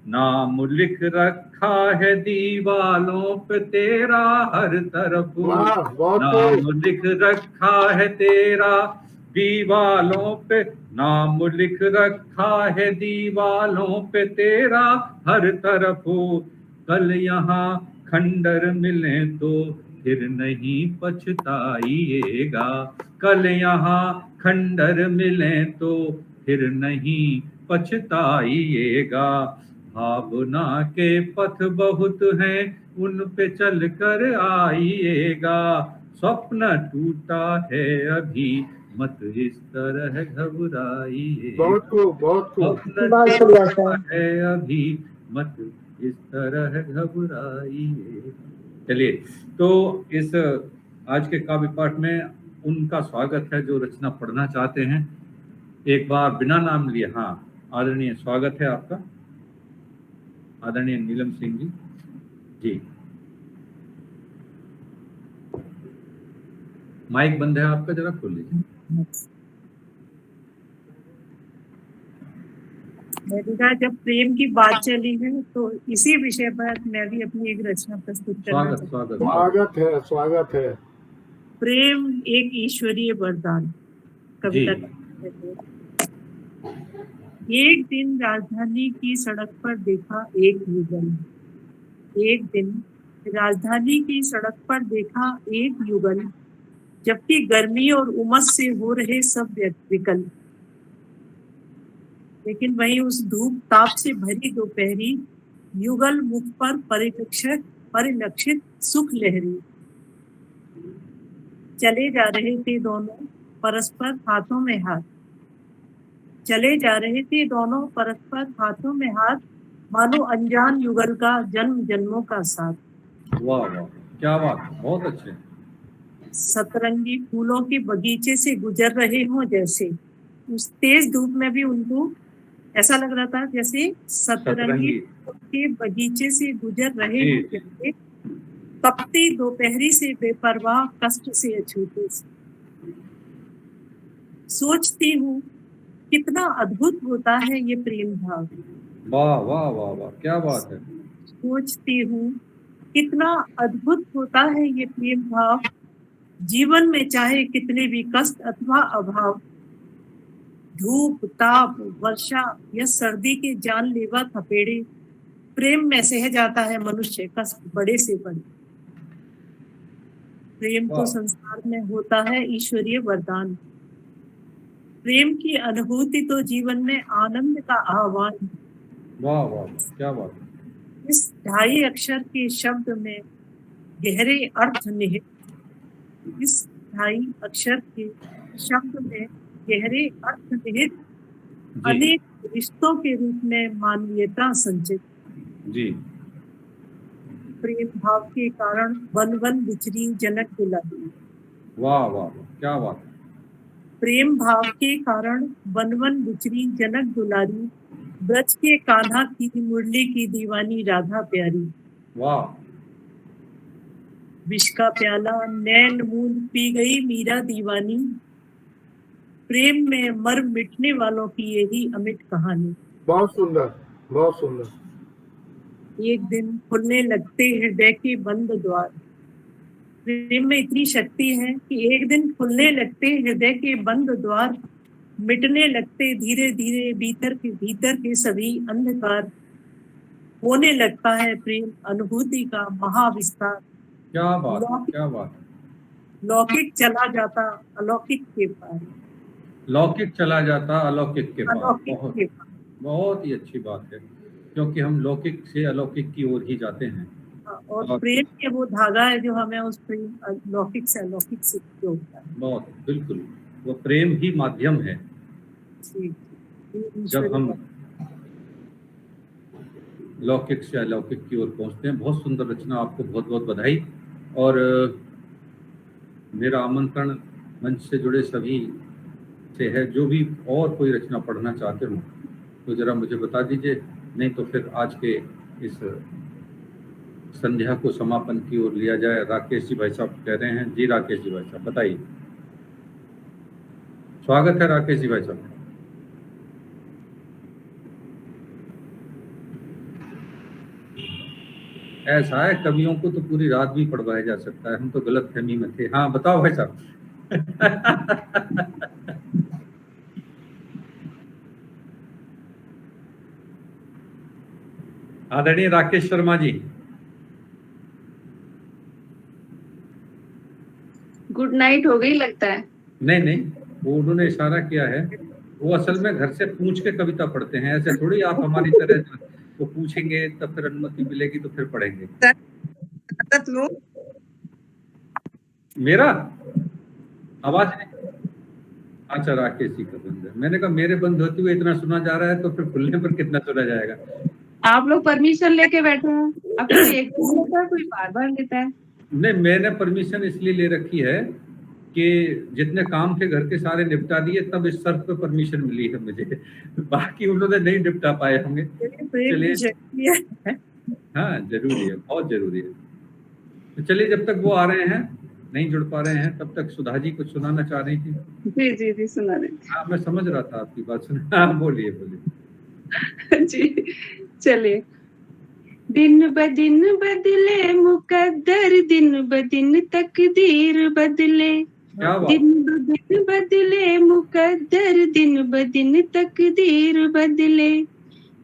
नाम लिख रखा है दीवालों पे तेरा हर तरफ। नाम लिख रखा है तेरा दीवालों पे। नाम लिख रखा है दीवालों पे तेरा हर तरफ। कल यहाँ खंडर मिले तो फिर नहीं पछताइएगा। कल यहाँ खंडर मिले तो फिर नहीं पछताइएगा। भावना के पथ बहुत हैं उन पे चल कर आइएगा। स्वप्न टूटा है अभी मत इस तरह घबराइए। स्वप्न टूटा है अभी मत इस तरह घबराइए। चलिए, तो इस आज के काव्य पाठ में उनका स्वागत है जो रचना पढ़ना चाहते हैं। एक बार बिना नाम लिए, हाँ आदरणीय, स्वागत है आपका, आदरणीय नीलम सिंह जी। जी, माइक बंद है आपका, जरा खोल लीजिए। जब प्रेम की बात चली है तो इसी विषय पर मैं भी अपनी एक रचना प्रस्तुत करना स्वागत है, स्वागत है। प्रेम एक ईश्वरीय वरदान। कविता। एक दिन राजधानी की सड़क पर देखा एक युगल। एक दिन राजधानी की सड़क पर देखा एक युगल, जबकि गर्मी और उमस से हो रहे सब विकल। लेकिन वहीं उस धूप ताप से भरी दोपहरी युगल मुख पर परिलक्षित सुख लहरी। चले जा रहे थे दोनों परस्पर हाथों में हाथ। चले जा रहे थे दोनों परस्पर हाथों में हाथ, मानो अनजान युगल का जन्म जन्मों का साथ। वाह वाह, क्या बात, बहुत अच्छे। सतरंगी फूलों के बगीचे से गुजर रहे हों जैसे। उस तेज धूप में भी उनको ऐसा लग रहा था जैसे सतरंगी के बगीचे से गुजर रहे हों जैसे, तपती दोपहरी से बेपरवाह कष्ट से अछूते से। सोचती हूँ कितना अद्भुत होता है ये प्रेम भाव। वाह वाह वाह वाह, क्या बात है। सोचती हूँ कितना अद्भुत होता है ये प्रेम भाव। जीवन में चाहे कितने भी कष्ट अथवा अभाव, धूप ताप वर्षा या सर्दी के जानलेवा थपेड़े, प्रेम में सह जाता है मनुष्य कष्ट बड़े से बड़े। प्रेम तो संसार में होता है ईश्वरीय वरदान। प्रेम की अनुभूति तो जीवन में आनंद का आह्वान। वाह वाह, क्या बात है। इस ढाई अक्षर के शब्द में गहरे अर्थ निहित, इस ढाई अक्षर के शब्द में गहरे अर्थ निहित, अनेक रिश्तों के रूप में मानवीयता संचित। जी। प्रेम भाव के कारण वन वन बिछड़ी जनक दुलारी। वाह वाह, क्या बात है। प्रेम भाव के कारण वन वन बिछड़ी जनक दुलारी, ब्रज के कान्हा की मुरली की दीवानी राधा प्यारी। वाह। विष का प्याला नैन मूंद पी गई मीरा दीवानी, प्रेम में मर मिटने वालों की यही अमिट कहानी। बहुत सुंदर, बहुत सुंदर। एक दिन खुलने लगते हृदय के बंद द्वार। प्रेम में इतनी शक्ति है कि एक दिन खुलने लगते हृदय के बंद द्वार, मिटने लगते धीरे धीरे भीतर के सभी अंधकार, होने लगता है प्रेम अनुभूति का महाविस्तार। क्या बात, क्या बात। लौकिक चला जाता अलौकिक के पार। लौकिक चला जाता अलौकिक के पार। बहुत, बहुत ही अच्छी बात है, क्योंकि हम लौकिक से अलौकिक की ओर ही जाते हैं। और प्रेम के वो धागा है जो हमें उस प्रेम लौकिक से अलौकिक से जोड़ता है। बहुत, बिल्कुल, वो प्रेम ही माध्यम है। जब हम लौकिक से अलौकिक की ओर पहुंचते हैं। बहुत सुंदर रचना, आपको बहुत बहुत बधाई। और मेरा आमंत्रण मंच से जुड़े सभी से है, जो भी और कोई रचना पढ़ना चाहते हो तो जरा मुझे बता दीजिए, नहीं तो फिर आज के इस संध्या को समापन की ओर लिया जाए। राकेश जी भाई साहब कह रहे हैं। जी राकेश जी भाई साहब बताइए। स्वागत है राकेश जी भाई साहब। ऐसा है, कवियों को तो पूरी रात भी पढ़वाया जा सकता है, हम तो गलत फहमी में थे। हाँ बताओ भाई साहब। आदरणीय राकेश शर्मा जी। गुड नाइट हो गई लगता है। नहीं नहीं, वो उन्होंने इशारा किया है, वो असल में घर से पूछ के कविता पढ़ते हैं, ऐसे थोड़ी आप हमारी तरह वो पूछेंगे तब फिर अनुमति मिलेगी तो फिर पढ़ेंगे। मेरा आवाज नहीं। अच्छा राकेश जी का बंद है। मैंने कहा मेरे बंद होते हुए इतना सुना जा रहा है तो फिर खुलने पर कितना सुना जाएगा। आप लोग परमिशन लेके बैठे हैं, अब कोई एक लेता है, कोई बार बार लेता है। नहीं, मैंने परमिशन इसलिए ले रखी है कि जितने काम थे घर के सारे निपटा दिए, तब इस शर्त पे परमिशन मिली है मुझे, बाकी उन्होंने नहीं निपटा पाए होंगे। चलिए, हाँ जरूरी है, बहुत जरूरी है। तो चलिए, जब तक वो आ रहे हैं, नहीं जुड़ पा रहे हैं, तब तक सुधा जी कुछ सुनाना चाह रही थी। जी जी जी सुना रही थी। हाँ मैं समझ रहा था आपकी बात सुन। हाँ बोलिए बोलिए। जी चलिए। दिन ब दिन बदले मुकद्दर, दिन ब दिन तकदीर बदले, दिन ब दिन बदले मुकद्दर, दिन ब दिन तकदीर बदले,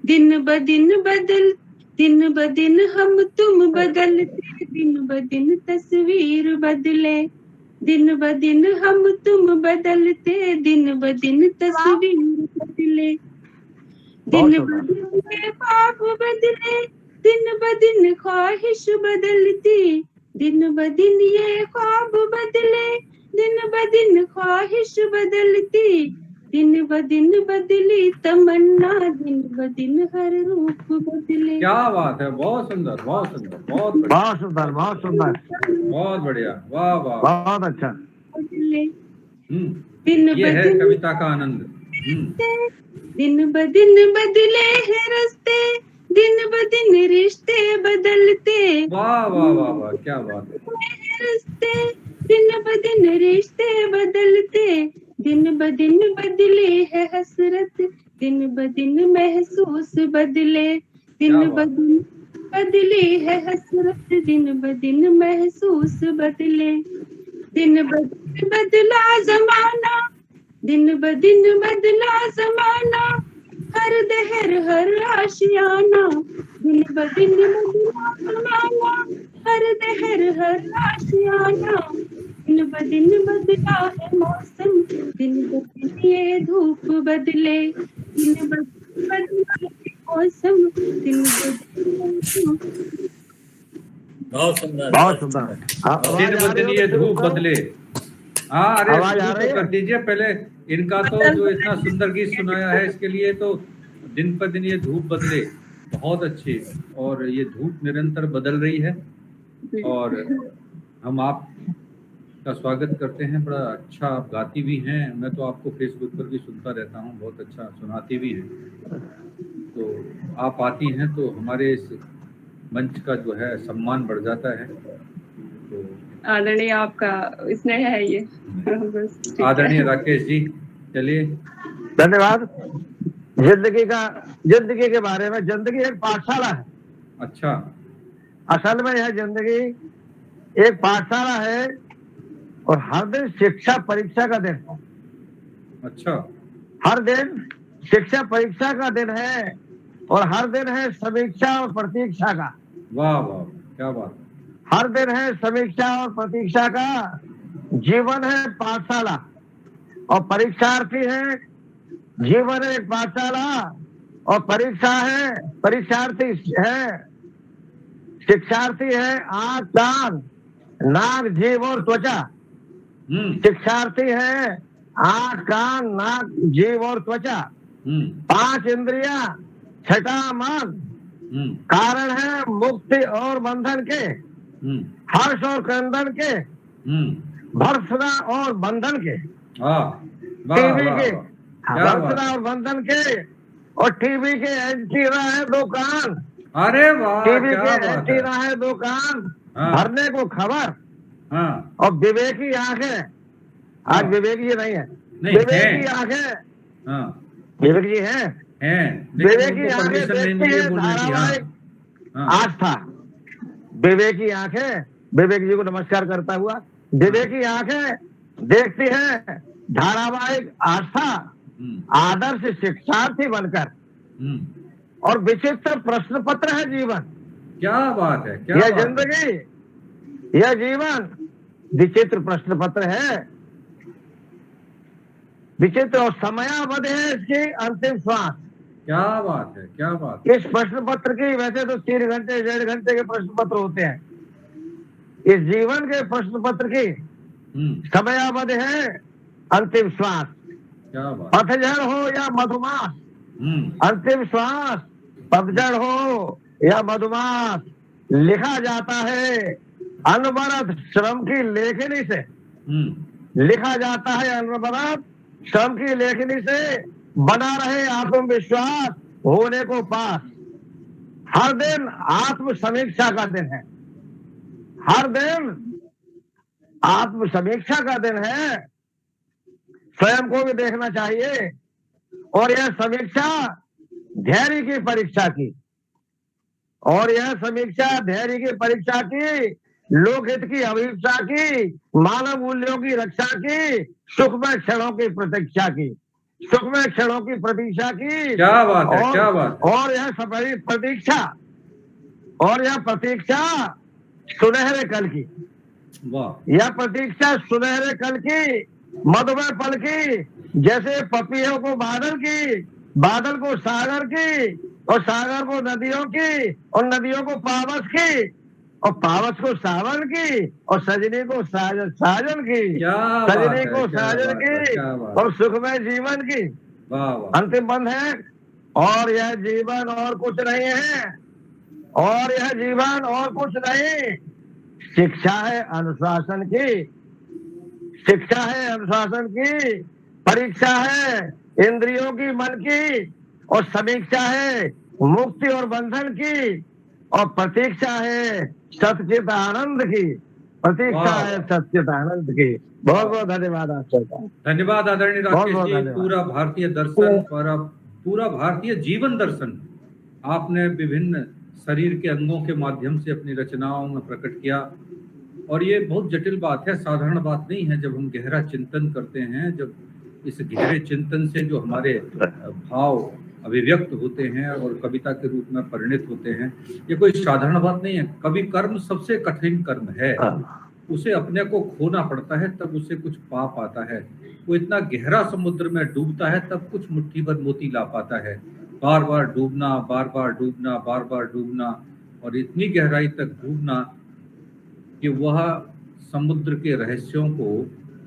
दिन ब दिन हम तुम बदलते, दिन ब दिन तस्वीर बदले, दिन ब दिन हम तुम बदलते, दिन ब दिन तस्वीर बदले, दिन ब दिन ख्वाब बदले, दिन ब दिन ख्वाहिश बदलती, दिन ब दिन ये ख्वाब बदले, दिन ब दिन ख्वाहिश बदलती, दिन ब दिन बदली तमन्ना, दिन ब दिन हर रूप बदले। क्या बात है, बहुत सुंदर, बहुत सुंदर, बहुत बहुत सुंदर, बहुत सुंदर, बहुत बढ़िया, वाह वाह, बहुत अच्छा। ये है कविता का आनंद। दिन ब दिन बदले हैं रास्ते, दिन ब दिन रिश्ते बदलते, वाह वाह वाह वाह, क्या बात है। रिश्ते दिन ब दिन रिश्ते बदलते, दिन ब दिन बदले है हसरत, दिन ब दिन महसूस बदले, दिन ब दिन बदले है हसरत, दिन ब दिन महसूस बदले, दिन ब दिन बदला जमाना, दिन ब दिन बदला जमाना, हर दहर हर आशियाना, दिन ब दिन बदला जमाना, हर दहर हर आशियाना, दिन ब दिन बदला है मौसम, दिन ब दिन ये धूप बदले, दिन ब दिन बदला मौसम दिन बहुत सुंदर। बहुत सुंदर। दिन ब दिन ये धूप बदले। हाँ, अरे आवाज आ रही शुरू तो है? कर दीजिए पहले। इनका तो जो इतना सुंदर गीत सुनाया है, इसके लिए तो दिन पर दिन ये धूप बदले बहुत अच्छी। और ये धूप निरंतर बदल रही है और हम आप का स्वागत करते हैं। बड़ा अच्छा आप गाती भी हैं, मैं तो आपको फेसबुक पर भी सुनता रहता हूँ, बहुत अच्छा सुनाती भी हैं। तो आप आती हैं तो हमारे इस मंच का जो है सम्मान बढ़ जाता है। तो आदरणीय आपका स्नेह है ये। बस ठीक है। आदरणीय राकेश जी, चलिए। धन्यवाद। जिंदगी के बारे में, जिंदगी एक पाठशाला है। अच्छा। असल में यह जिंदगी एक पाठशाला है और हर दिन शिक्षा परीक्षा का दिन है। अच्छा। हर दिन शिक्षा परीक्षा का दिन है और हर दिन है समीक्षा और प्रतीक्षा का। वाह वाह, क्या बात। हर दिन है समीक्षा और प्रतीक्षा का। जीवन है पाठशाला और परीक्षार्थी है। जीवन है एक पाठशाला और परीक्षा है, परीक्षार्थी है, शिक्षार्थी है आंख कान नाक जीभ और त्वचा। शिक्षार्थी है आंख कान नाक जीभ और त्वचा। 5 इंद्रियां, 6ठा मन। कारण है मुक्ति और बंधन के, हर्ष और क्रंदन के, भर्सना और बंधन के। टीवी के भर्सना और बंधन के। और टीवी के एंटीना है 2 कान। अरे वाह, टीवी क्या के बात है। एंटीना है 2 कान, भरने को खबर। और विवेकी आंखें। आज विवेकी जी नहीं है, विवेकी आंखें। विवेक जी हैं, विवेकी आंखें देखती है धारावाहिक आस्था। विवेकी आंखें, विवेक जी को नमस्कार करता हुआ, विवेकी आंखें देखती है धारावाहिक आस्था, आदर्श शिक्षार्थी बनकर। और विचित्र प्रश्न पत्र है जीवन। क्या बात है, क्या यह बात जिंदगी, यह जीवन विचित्र प्रश्न पत्र है। विचित्र और समयावधि है इसकी अंतिम श्वास। क्या बात है, क्या बात। इस प्रश्न पत्र की वैसे तो 3 घंटे 1.5 घंटे के प्रश्न पत्र होते हैं। इस जीवन के प्रश्न पत्र की समयावधि है अंतिम श्वास। क्या बात। पतझड़ हो या मधुमास, अंतिम श्वास पतझड़ हो या मधुमास, लिखा जाता है अनवरत श्रम की लेखनी से। लिखा जाता है अनवरत श्रम की लेखनी से। बना रहे आत्मविश्वास होने को पास। हर दिन आत्म समीक्षा का दिन है। हर दिन आत्म समीक्षा का दिन है। स्वयं को भी देखना चाहिए। और यह समीक्षा धैर्य की परीक्षा की, और यह समीक्षा धैर्य की परीक्षा की, लोकहित की अभिप्सा की, मानव मूल्यों की रक्षा की, सुखमय क्षणों की प्रतीक्षा की, सुखमय क्षणों की प्रतीक्षा की। क्या बात है, क्या बात है। और यह सफली प्रतीक्षा, और यह प्रतीक्षा सुनहरे कल की। वाह। यह प्रतीक्षा सुनहरे कल की, मधुमय पल की। जैसे पपीहों को बादल की, बादल को सागर की, और सागर को नदियों की, और नदियों को पावस की, और पावस को सावन की, और सजनी को साजन की, सजनी को साजन की, और सुखमय जीवन की। अंतिम बंद है। और यह जीवन और कुछ नहीं है, और यह जीवन और कुछ नहीं। शिक्षा है अनुशासन की, शिक्षा है अनुशासन की, परीक्षा है इंद्रियों की मन की, और समीक्षा है मुक्ति और बंधन की, और प्रतीक्षा है सच्चित आनंद की। प्रतीक्षा है सच्चित आनंद की। बहुत बहुत धन्यवाद आप सबका। धन्यवाद आदरणीय राकेश जी। पूरा भारतीय दर्शन और पूरा भारतीय जीवन दर्शन आपने विभिन्न शरीर के अंगों के माध्यम से अपनी रचनाओं में प्रकट किया। और ये बहुत जटिल बात है, साधारण बात नहीं है। जब हम गहरा चिंतन करते हैं, जब इस गहरे चिंतन से जो हमारे भाव अभिव्यक्त होते हैं और कविता के रूप में परिणित होते हैं, ये कोई साधारण बात नहीं है। कवि कर्म सबसे कठिन कर्म है। उसे अपने को खोना पड़ता है, तब उसे कुछ पा पाता है। वो इतना गहरा समुद्र में डूबता है, तब कुछ मुट्ठी भर मोती ला पाता है। बार बार डूबना, बार बार डूबना, बार बार डूबना, और इतनी गहराई तक डूबना कि वह समुद्र के रहस्यों को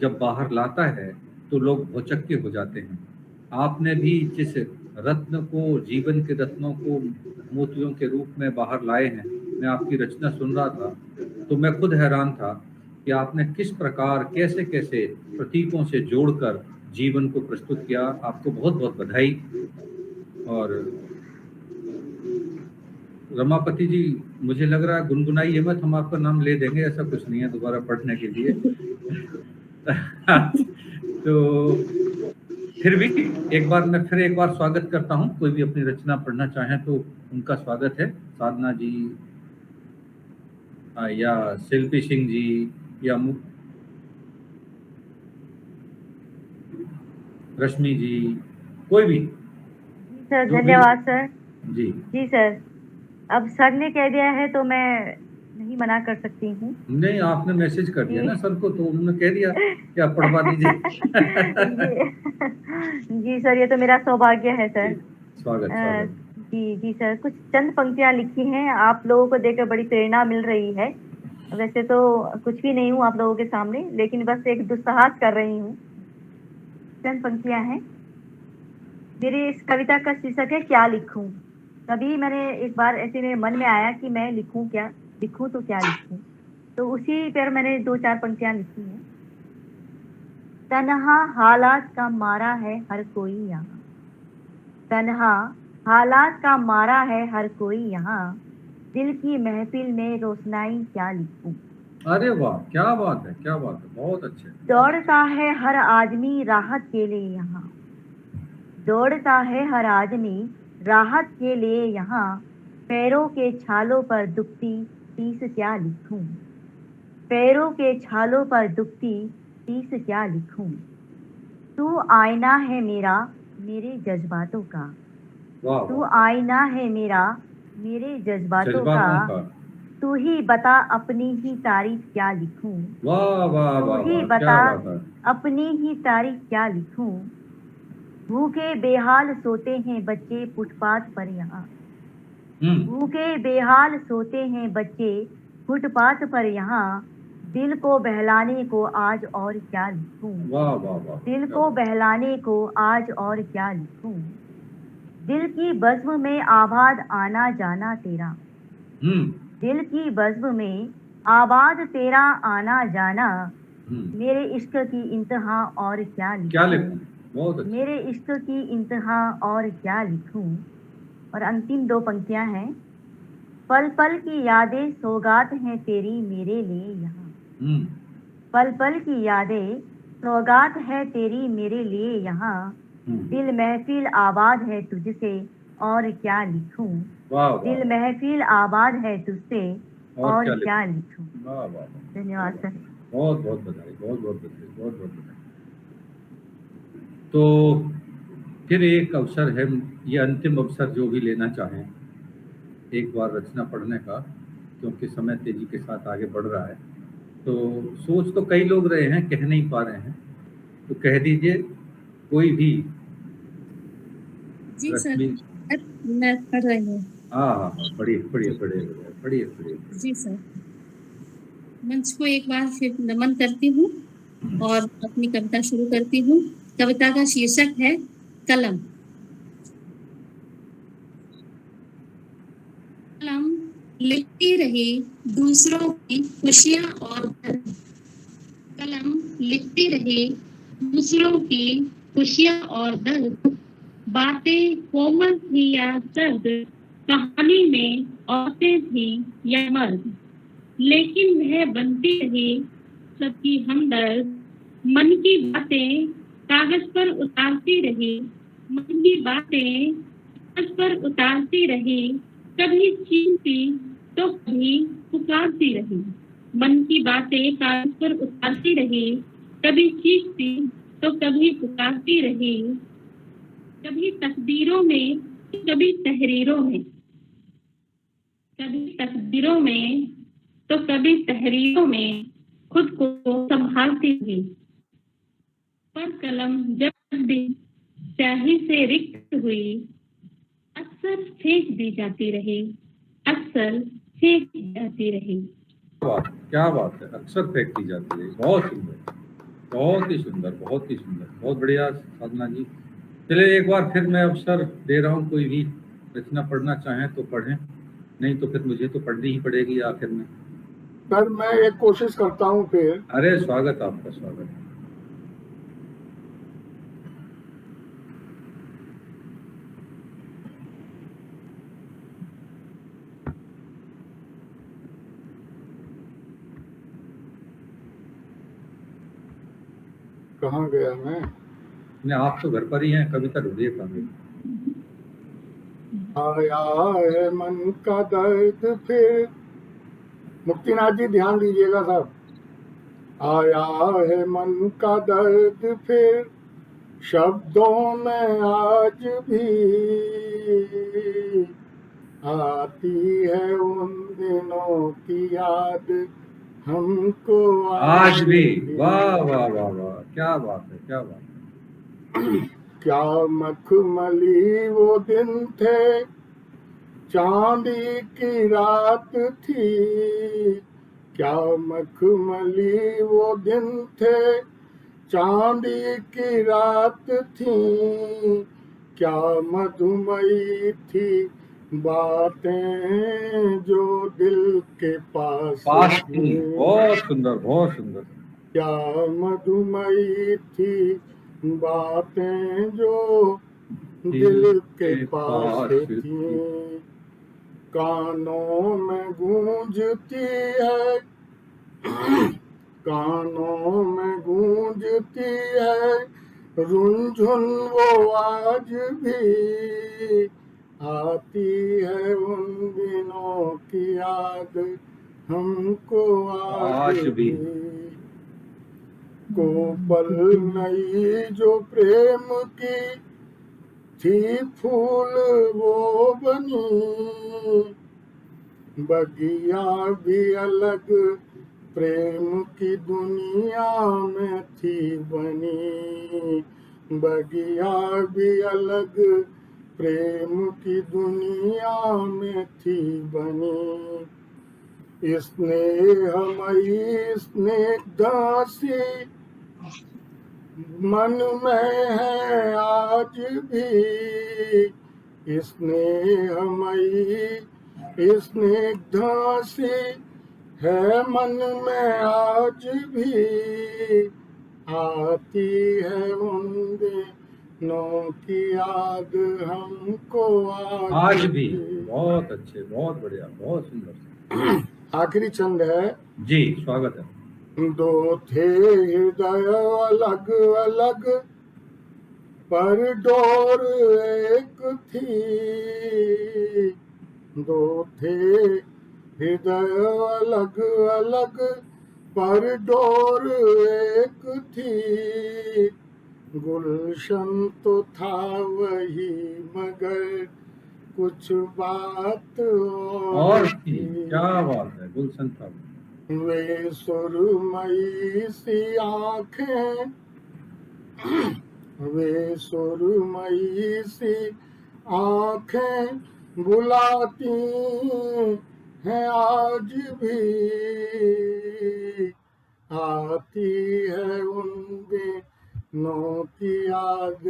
जब बाहर लाता है तो लोग भौचक्के हो जाते हैं। आपने भी जिस रत्न को, जीवन के रत्नों को मोतियों के रूप में बाहर लाए हैं, मैं आपकी रचना सुन रहा था तो मैं खुद हैरान था कि आपने किस प्रकार, कैसे कैसे प्रतीकों से जोड़कर जीवन को प्रस्तुत किया। आपको बहुत बहुत बधाई। और रमापति जी, मुझे लग रहा है गुनगुनाइए मत, हम आपका नाम ले देंगे, ऐसा कुछ नहीं है दोबारा पढ़ने के लिए। तो फिर भी एक बार स्वागत करता हूं। कोई भी अपनी रचना पढ़ना चाहे तो उनका स्वागत है। साधना जी या शिल्पी सिंह जी या रश्मि जी, कोई भी। सर धन्यवाद सर। जी सर, अब सर ने कह दिया है तो मैं नहीं मना कर सकती हूँ। नहीं, आपने मैसेज कर दिया ना सर को, तो उन्होंने कह दिया कि आप पढ़वा दीजिए। जी सर, ये तो मेरा सौभाग्य है सर। स्वागत। जी सर, कुछ चंद पंक्तियां लिखी हैं, आप लोगों को देखकर बड़ी प्रेरणा मिल रही है। वैसे तो कुछ भी नहीं हूँ आप लोगों के सामने, लेकिन बस एक दुस्साहस कर रही हूँ। चंद पंक्तियां हैं। मेरी इस कविता का शीर्षक है क्या लिखूं। तभी मैंने एक बार ऐसे मेरे मन में आया कि मैं लिखूं तो क्या लिखूं, तो उसी पर मैंने 2-4 पंक्तियां लिखी हैं। तन्हा हालात का मारा है हर कोई यहाँ, तन्हा हालात का मारा है हर कोई यहाँ, दिल की महफिल में रोशनाई क्या लिखूं। अरे वाह, क्या बात है, क्या बात है, बहुत अच्छे। दौड़ता है हर आदमी राहत के लिए यहाँ, दौड़ता है हर आदमी राहत के लिए यहाँ, पैरों के छालों पर दुखती टीस क्या लिखूं, पैरों के छालों पर दुखती टीस क्या लिखूं। तू आईना है मेरा मेरे जज्बातों का, तू आईना है मेरा मेरे जज्बातों का, तू ही बता अपनी ही तारीफ क्या लिखूं। तू ही बता अपनी ही तारीफ क्या लिखूं। भूखे बेहाल सोते हैं बच्चे फुटपाथ पर यहाँ, भूखे बेहाल सोते हैं बच्चे फुटपाथ पर यहाँ, दिल को बहलाने को आज और क्या लिखूं। दिल को बहलाने को आज और क्या लिखूं। दिल की बज़्म में आबाद आना जाना तेरा, दिल की बज़्म में आबाद तेरा आना जाना, मेरे इश्क की इंतहा और क्या लिखूं। मेरे इश्क की इंतहा और क्या लिखूं। और अंतिम 2 पंक्तियां हैं। पल पल की यादें सौगात हैं तेरी मेरे लिए यहाँ, पल पल की यादें सौगात है तेरी मेरे लिए यहाँ, दिल महफिल आबाद है तुझसे और क्या लिखूं। दिल महफिल आबाद है तुझसे और क्या लिखूं। धन्यवाद सर। बहुत बहुत बधाई, बहुत बहुत बधाई, बहुत बहुत बधाई। तो फिर एक अवसर है, ये अंतिम अवसर जो भी लेना चाहें एक बार रचना पढ़ने का, क्योंकि समय तेजी के साथ आगे बढ़ रहा है। तो सोच तो कई लोग रहे हैं, कह नहीं पा रहे हैं, तो कह दीजिए कोई भी। जी सर, मैं पढ़ रही हूँ। हाँ, पढ़िए। जी सर, मंच को एक बार फिर नमन करती हूँ और अपनी कविता शुरू करती हूँ। कविता का शीर्षक है कलम। कलम लिखती रही दूसरों की खुशियां और दर्द, कलम लिखती रही दूसरों की खुशियां और दर्द, बातें कोमल थी या सर्द, कहानी में औरतें थी या मर्द, लेकिन वह बनती रही सबकी हमदर्द। मन की बातें कागज पर उतारती रही, मन की बातें कागज पर उतारती रही, कभी छीनती तो कभी पुकारती रही। मन की बातें कागज पर उतारती रही, कभी छीनती तो कभी पुकारती रही, कभी तकदीरों में कभी तहरीरों में, कभी तकदीरों में तो कभी तहरीरों में खुद को संभालती रही। पर कलम जब भी स्याही से रिक्त हुई, अक्सर फेंक दी जाती रही, अक्सर फेंक दी जाती रही। क्या बात है, अक्सर फेंक दी जाती रही। बहुत सुंदर, बहुत ही सुंदर, बहुत ही सुंदर, बहुत बढ़िया साधना जी। चलिए एक बार फिर मैं अवसर दे रहा हूँ, कोई भी रचना पढ़ना चाहें तो पढ़ें, नहीं तो फिर मुझे तो पढ़नी ही पड़ेगी आखिर में। सर मैं एक कोशिश करता हूँ फिर। अरे स्वागत, आपका स्वागत। कहाँ गया मैं? नहीं, आप तो घर पर ही हैं, कविता ढूंढिए कहाँ। आया है मन का दर्द फिर, मुक्तिनाथ जी ध्यान दीजिएगा साहब। आया है मन का दर्द फिर, शब्दों में आज भी आती है उन दिनों की याद हमको आज भी। वाह वाह वाह वाह, क्या बात है, क्या बात है। क्या मखमली वो दिन थे, चांदी की रात थी, क्या मखमली वो दिन थे, चांदी की रात थी, क्या मधुमयी थी बातें जो दिल के पास थी। बहुत सुंदर, बहुत सुंदर। क्या मधुमयी थी बातें जो दिल के पास थी, कानों में गूंजती है, कानों में गूंजती है रुंझुन वो आज भी, आती है उन दिनों की याद हमको आज भी। कोपल नई जो प्रेम की थी फूल वो बनी, बगिया भी अलग प्रेम की दुनिया में थी बनी, बगिया भी अलग प्रेम की दुनिया में थी बनी। स्नेहमयी स्निग्धा सी मन में है आज भी, स्नेहमयी स्निग्धा सी है मन में आज भी, आती है उन दिनों की याद हमको आज भी। बहुत अच्छे, बहुत बढ़िया, बहुत सुंदर। आखिरी छंद है जी, स्वागत है। दो थे हृदय अलग अलग पर डोर एक थी, दो थे हृदय अलग अलग पर डोर एक थी, गुलशन तो था वही मगर कुछ बात और थी। क्या बात है, गुलशन था। वे सुरमई सी आंखें, वे सुरमई सी आंखें बुलाती हैं आज भी, आती है उन दिनों की याद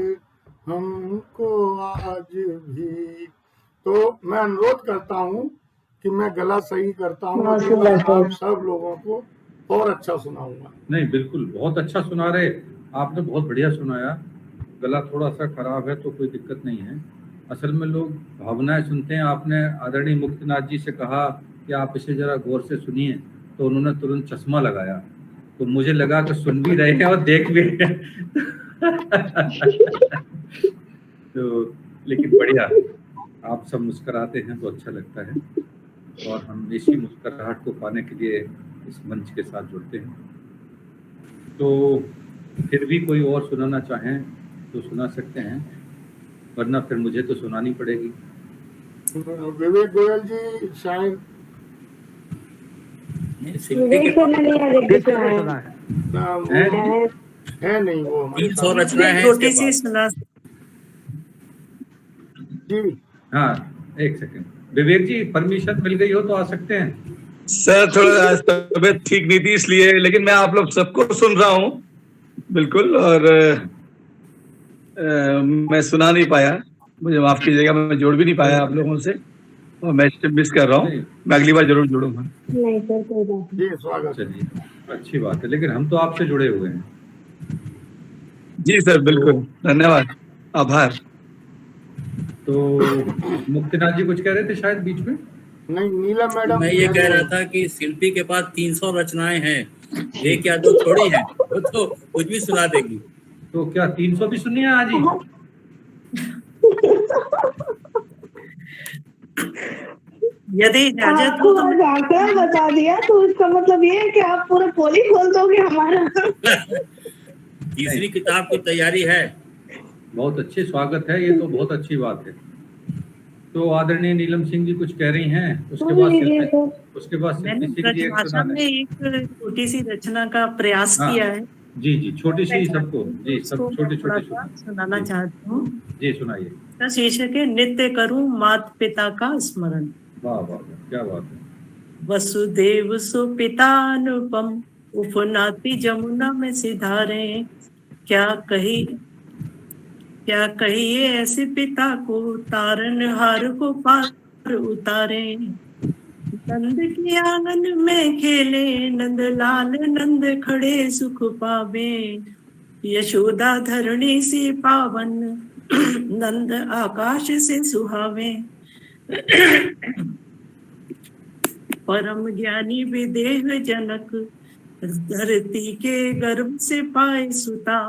हमको आज भी। तो मैं अनुरोध करता हूँ कि मैं गला सही करता हूँ, आप सब लोगों को और अच्छा सुनाऊंगा। नहीं, बिल्कुल बहुत अच्छा सुना रहे, आपने बहुत बढ़िया सुनाया। गला थोड़ा सा खराब है तो कोई दिक्कत नहीं है, असल में लोग भावनाएं सुनते हैं। आपने आदरणीय मुक्तिनाथ जी से कहा कि आप इसे जरा गौर से सुनिए, तो उन्होंने तुरंत चश्मा लगाया, तो मुझे लगा कि सुन भी रहे हैं और देख भी रहे हैं। तो लेकिन बढ़िया, आप सब मुस्कुराते हैं तो अच्छा लगता है, और हम इसी मुस्कुराहट को पाने के लिए इस मंच के साथ जुड़ते हैं। तो फिर भी कोई और सुनाना चाहें तो सुना सकते हैं, वरना फिर मुझे तो सुनानी पड़ेगी। विवेक गोयल जी शायद है नहीं, वो छोटी सी सुना जी हाँ, एक सेकंड, विवेक जी परमिशन मिल गई हो तो आ सकते हैं। सर थोड़ा तबीयत ठीक नहीं थी इसलिए, लेकिन मैं आप लोग सबको सुन रहा हूँ बिल्कुल, और मैं सुना नहीं पाया, मुझे माफ कीजिएगा, मैं जोड़ भी नहीं पाया आप लोगों से, और मैं मिस कर रहा हूँ, मैं अगली बार जरूर जोड़ूंगा। नहीं सर, कोई बात नहीं। जी स्वागत। चलिए, अच्छी बात है, लेकिन हम तो आपसे जुड़े हुए हैं। जी सर, बिल्कुल, धन्यवाद, आभार। तो मुक्तिनाथ जी कुछ कह रहे थे शायद बीच में? नहीं, नीलम मैडम। मैं ये कह रहा था कि शिल्पी के पास 300 रचनाएं हैं, एक या दो थोड़ी हैं, वो तो कुछ भी सुना देगी। तो क्या 300 भी सुनिए आज ही? यदि इजाजत आपको बस आंकड़ा बता दिया तो इसका मतलब ये है कि आप पूरा पोली खोल दोगे हमारा। तीसरी किताब की तैयारी है। बहुत अच्छे, स्वागत है, ये तो बहुत अच्छी बात है। तो आदरणीय नीलम सिंह जी कुछ कह रही हैं, उसके बाद मैंने ब्रजभाषा में एक छोटी सी रचना का प्रयास किया है। जी जी, छोटी सी सबको, जी सब छोटे छोटे सुनाना चाहती हूँ। जी सुनाइए। इसका शीर्षक है नित्य करूं माता पिता का स्मरण। वाह वाह, क्या बात है। वसुदेव सुपितानुपम उफनाती जमुना में सिधारे, क्या कहिए ऐसे पिता को तारनहार को पार उतारे। नंद के आंगन में खेले नंदलाल, नंद खड़े सुख पावे, यशोदा धरणी से पावन, नंद आकाश से सुहावे। परम ज्ञानी विदेह जनक, धरती के गर्भ से पाए सुता,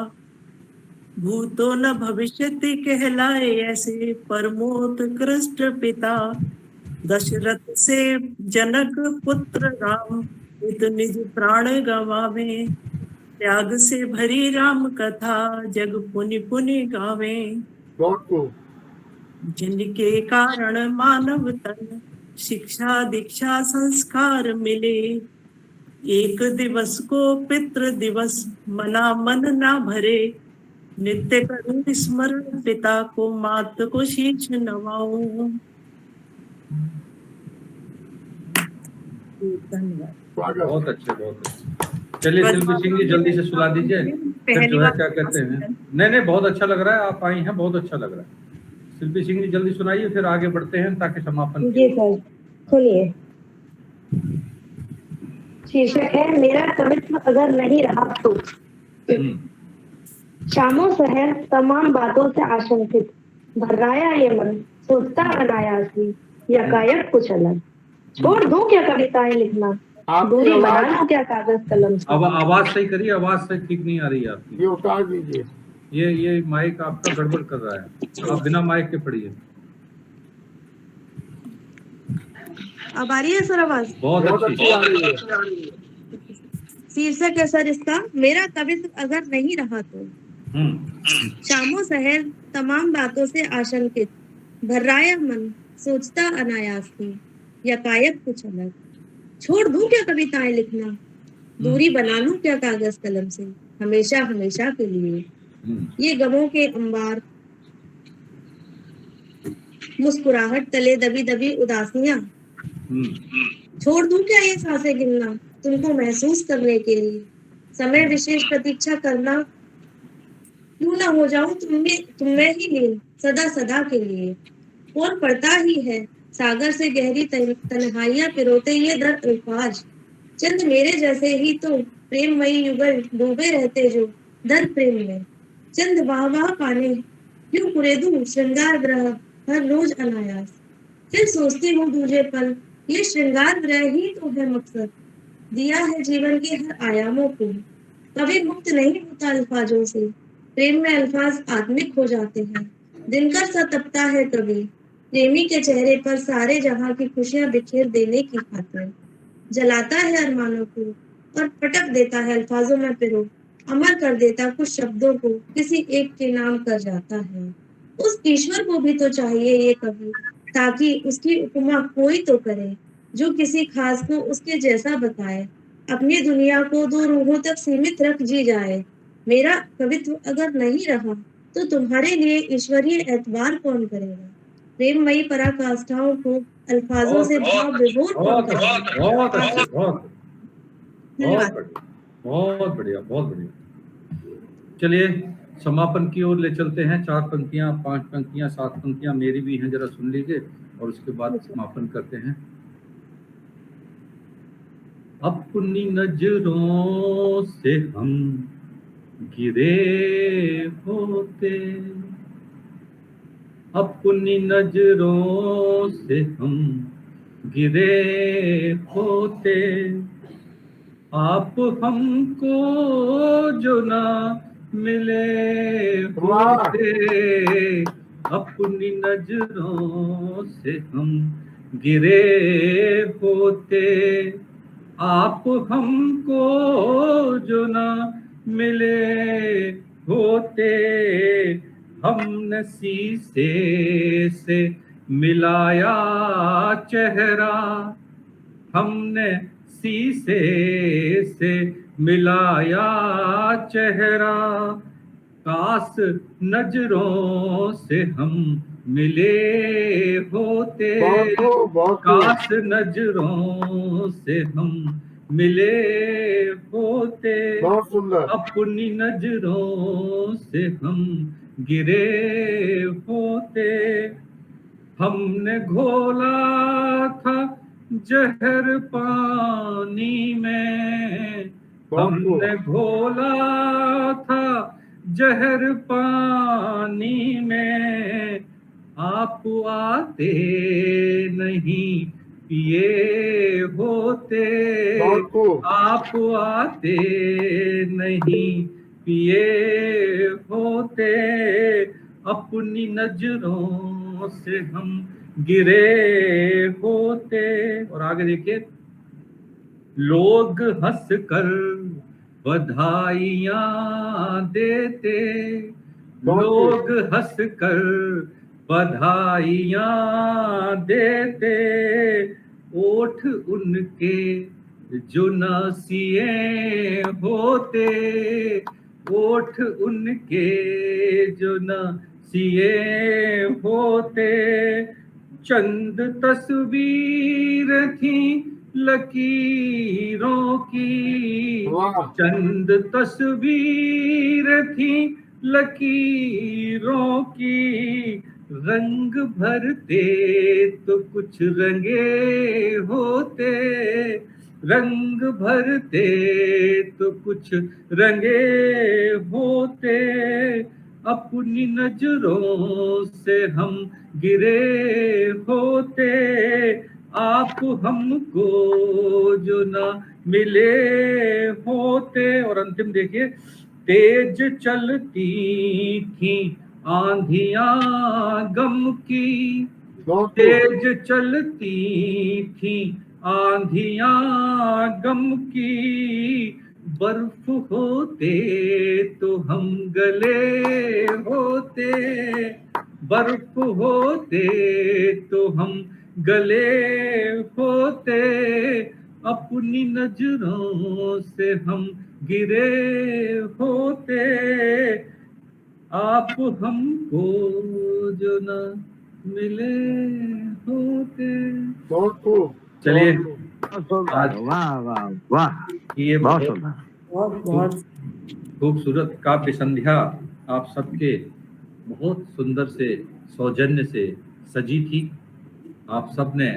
भूतो न भविष्यति कहलाए ऐसे परमोत्कृष्ट पिता। दशरथ से जनक पुत्र राम, इत निज प्राण गवावे, त्याग से भरी राम कथा जग पुनि पुनि गावे। जिनके कारण मानव तन शिक्षा दीक्षा संस्कार मिले, एक दिवस को पितृ दिवस मना मन ना भरे। नित्य करूं स्मरण पिता को, मात को शीश नवाऊं। धन्यवाद। बहुत अच्छे, बहुत अच्छे। चलिए शिल्पी सिंह जी जल्दी से सुना दीजिए, फिर जो है क्या कहते हैं। नहीं बहुत अच्छा लग रहा है, आप आई हैं, बहुत अच्छा लग रहा है। शिल्पी सिंह जी जल्दी सुनाइए, फिर आगे बढ़ते हैं ताकि समापन। जी सर, सुनिए। शीर्षक है मेरा कवित्व अगर नहीं रहा तो। शामों शहर तमाम बातों से आशंकित, भर्राया ये मन सोचता अनायासी, यकायक कुछ अलग। छोड़ दूं क्या कविताएं लिखना, दूरी बना लूं क्या कागज कलम से। अब आवाज सही करिए, आवाज सही ठीक नहीं आ रही है आपकी। ये उतार दीजिए, ये माइक आपका गड़बड़ कर रहा है, आप बिना माइक के पढ़िए। अब आ रही है सर आवाज? बहुत अच्छी आ रही है। शीर्षक है सर इसका मेरा कवित्व अगर नहीं रहा तो। शामों शहर तमाम बातों से आशंकित, भर्राया मन सोचता अनायासी, यकायक कुछ अलग। छोड़ दूं क्या कविताएं लिखना, दूरी बना लूं क्या कागज कलम से, हमेशा हमेशा के लिए। ये गमों के अंबार, मुस्कुराहट तले दबी दबी उदासियां। छोड़ दूं क्या ये सांसें गिनना, तुमको महसूस करने के लिए। समय विशेष प्रतीक्षा करना, क्यों ना हो जाऊं तुम्हें ही लीन सदा सदा के लिए। कौन पढ़ता ही है सागर से गहरी तन्हाइयां पिरोते ये दर्द अल्फाज। चंद मेरे जैसे ही तो प्रेममयी युगल डूबे रहते जो दर प्रेम में। चंद वाह वाह पाने क्यों कुरेदूं श्रृंगार ग्रह हर रोज अनायास। फिर सोचती हूँ दूजे पल ये श्रृंगार ग्रह ही तो है मकसद, दिया है जीवन के हर आयामों को। कभी मुक्त नहीं होता अल्फाजों से, प्रेम में अल्फाज आत्मिक हो जाते हैं। दिनकर सा तपता है कभी प्रेमी के चेहरे पर सारे जहां की खुशियां बिखेर देने की खातिर। जलाता है अरमानों को और पटक देता है अल्फाजों में पिरो, अमर कर देता कुछ शब्दों को किसी एक के नाम कर जाता है। उस ईश्वर को भी तो चाहिए ये कभी, ताकि उसकी उपमा कोई तो करे जो किसी खास को उसके जैसा बताए। अपनी दुनिया को दो रूहों तक सीमित रख जी जाए। मेरा कवित्व अगर नहीं रहा तो तुम्हारे लिए ईश्वरीय एतबार कौन करेगा। प्रेममयी पराकाष्ठाओं को अल्फाजों से भाव विभोर बहुत करते अच्छे, हैं। बहुत अच्छे, बहुत धन्यवाद। बहुत बढ़िया, बहुत बढ़िया। चलिए समापन की ओर ले चलते हैं। 4 पंक्तियां, 5 पंक्तियां, 7 पंक्तियां मेरी भी हैं, जरा सुन लीजिए और उसके बाद समापन करते हैं। अपनी नजरों से हम गिरे होते, अपनी नजरों से हम गिरे होते, आप हमको जो ना मिले होते, अपनी नजरों से हम गिरे होते, आप हमको जो ना मिले होते, हमने शीशे से मिलाया चेहरा, हमने शीशे से मिलाया चेहरा, काश नजरों से हम मिले होते, काश नजरों से हम मिले होते, अपनी नजरों से हम गिरे होते, हमने घोला था जहर पानी में, हमने घोला था जहर पानी में, आप आते नहीं पिए होते, आप आते नहीं पिए होते, अपनी नजरों से हम गिरे होते। और आगे देखिए, लोग हंस कर बधाइयां देते, लोग हंस कर बधाइयां देते, ओठ उनके जो नसिए होते, ओठ उनके जो नसिए होते, चंद तस्वीर थी लकीरों की, चंद तस्वीर थी लकीरों की, रंग भरते तो कुछ रंगे होते, रंग भरते तो कुछ रंगे होते, अपनी नजरों से हम गिरे होते, आप हमको जो ना मिले होते। और अंतिम देखिए, तेज चलती थी आंधियां गम की, तेज चलती थी आंधियां गम की, बर्फ होते तो हम गले होते, बर्फ होते तो हम गले होते, अपनी नजरों से हम गिरे होते, आप हमको जो न मिले होते। चलिए, वाह वाह वाह, ये बहुत खूबसूरत काव्य संध्या आप सबके बहुत सुंदर से सौजन्य से सजी थी। आप सब ने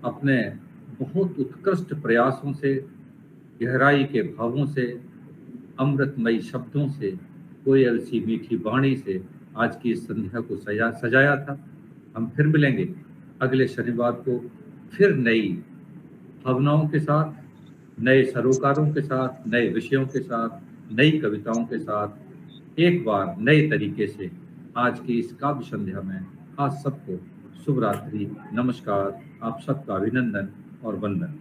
अपने बहुत उत्कृष्ट प्रयासों से, गहराई के भावों से, अमृतमयी शब्दों से, कोयल सी मीठी वाणी से आज की इस संध्या को सजाया था। हम फिर मिलेंगे अगले शनिवार को, फिर नई भावनाओं के साथ, नए सरोकारों के साथ, नए विषयों के साथ, नई कविताओं के साथ, एक बार नए तरीके से। आज की इस काव्य संध्या में आप सबको शुभ रात्रि, नमस्कार, आप सबका अभिनंदन और वंदन।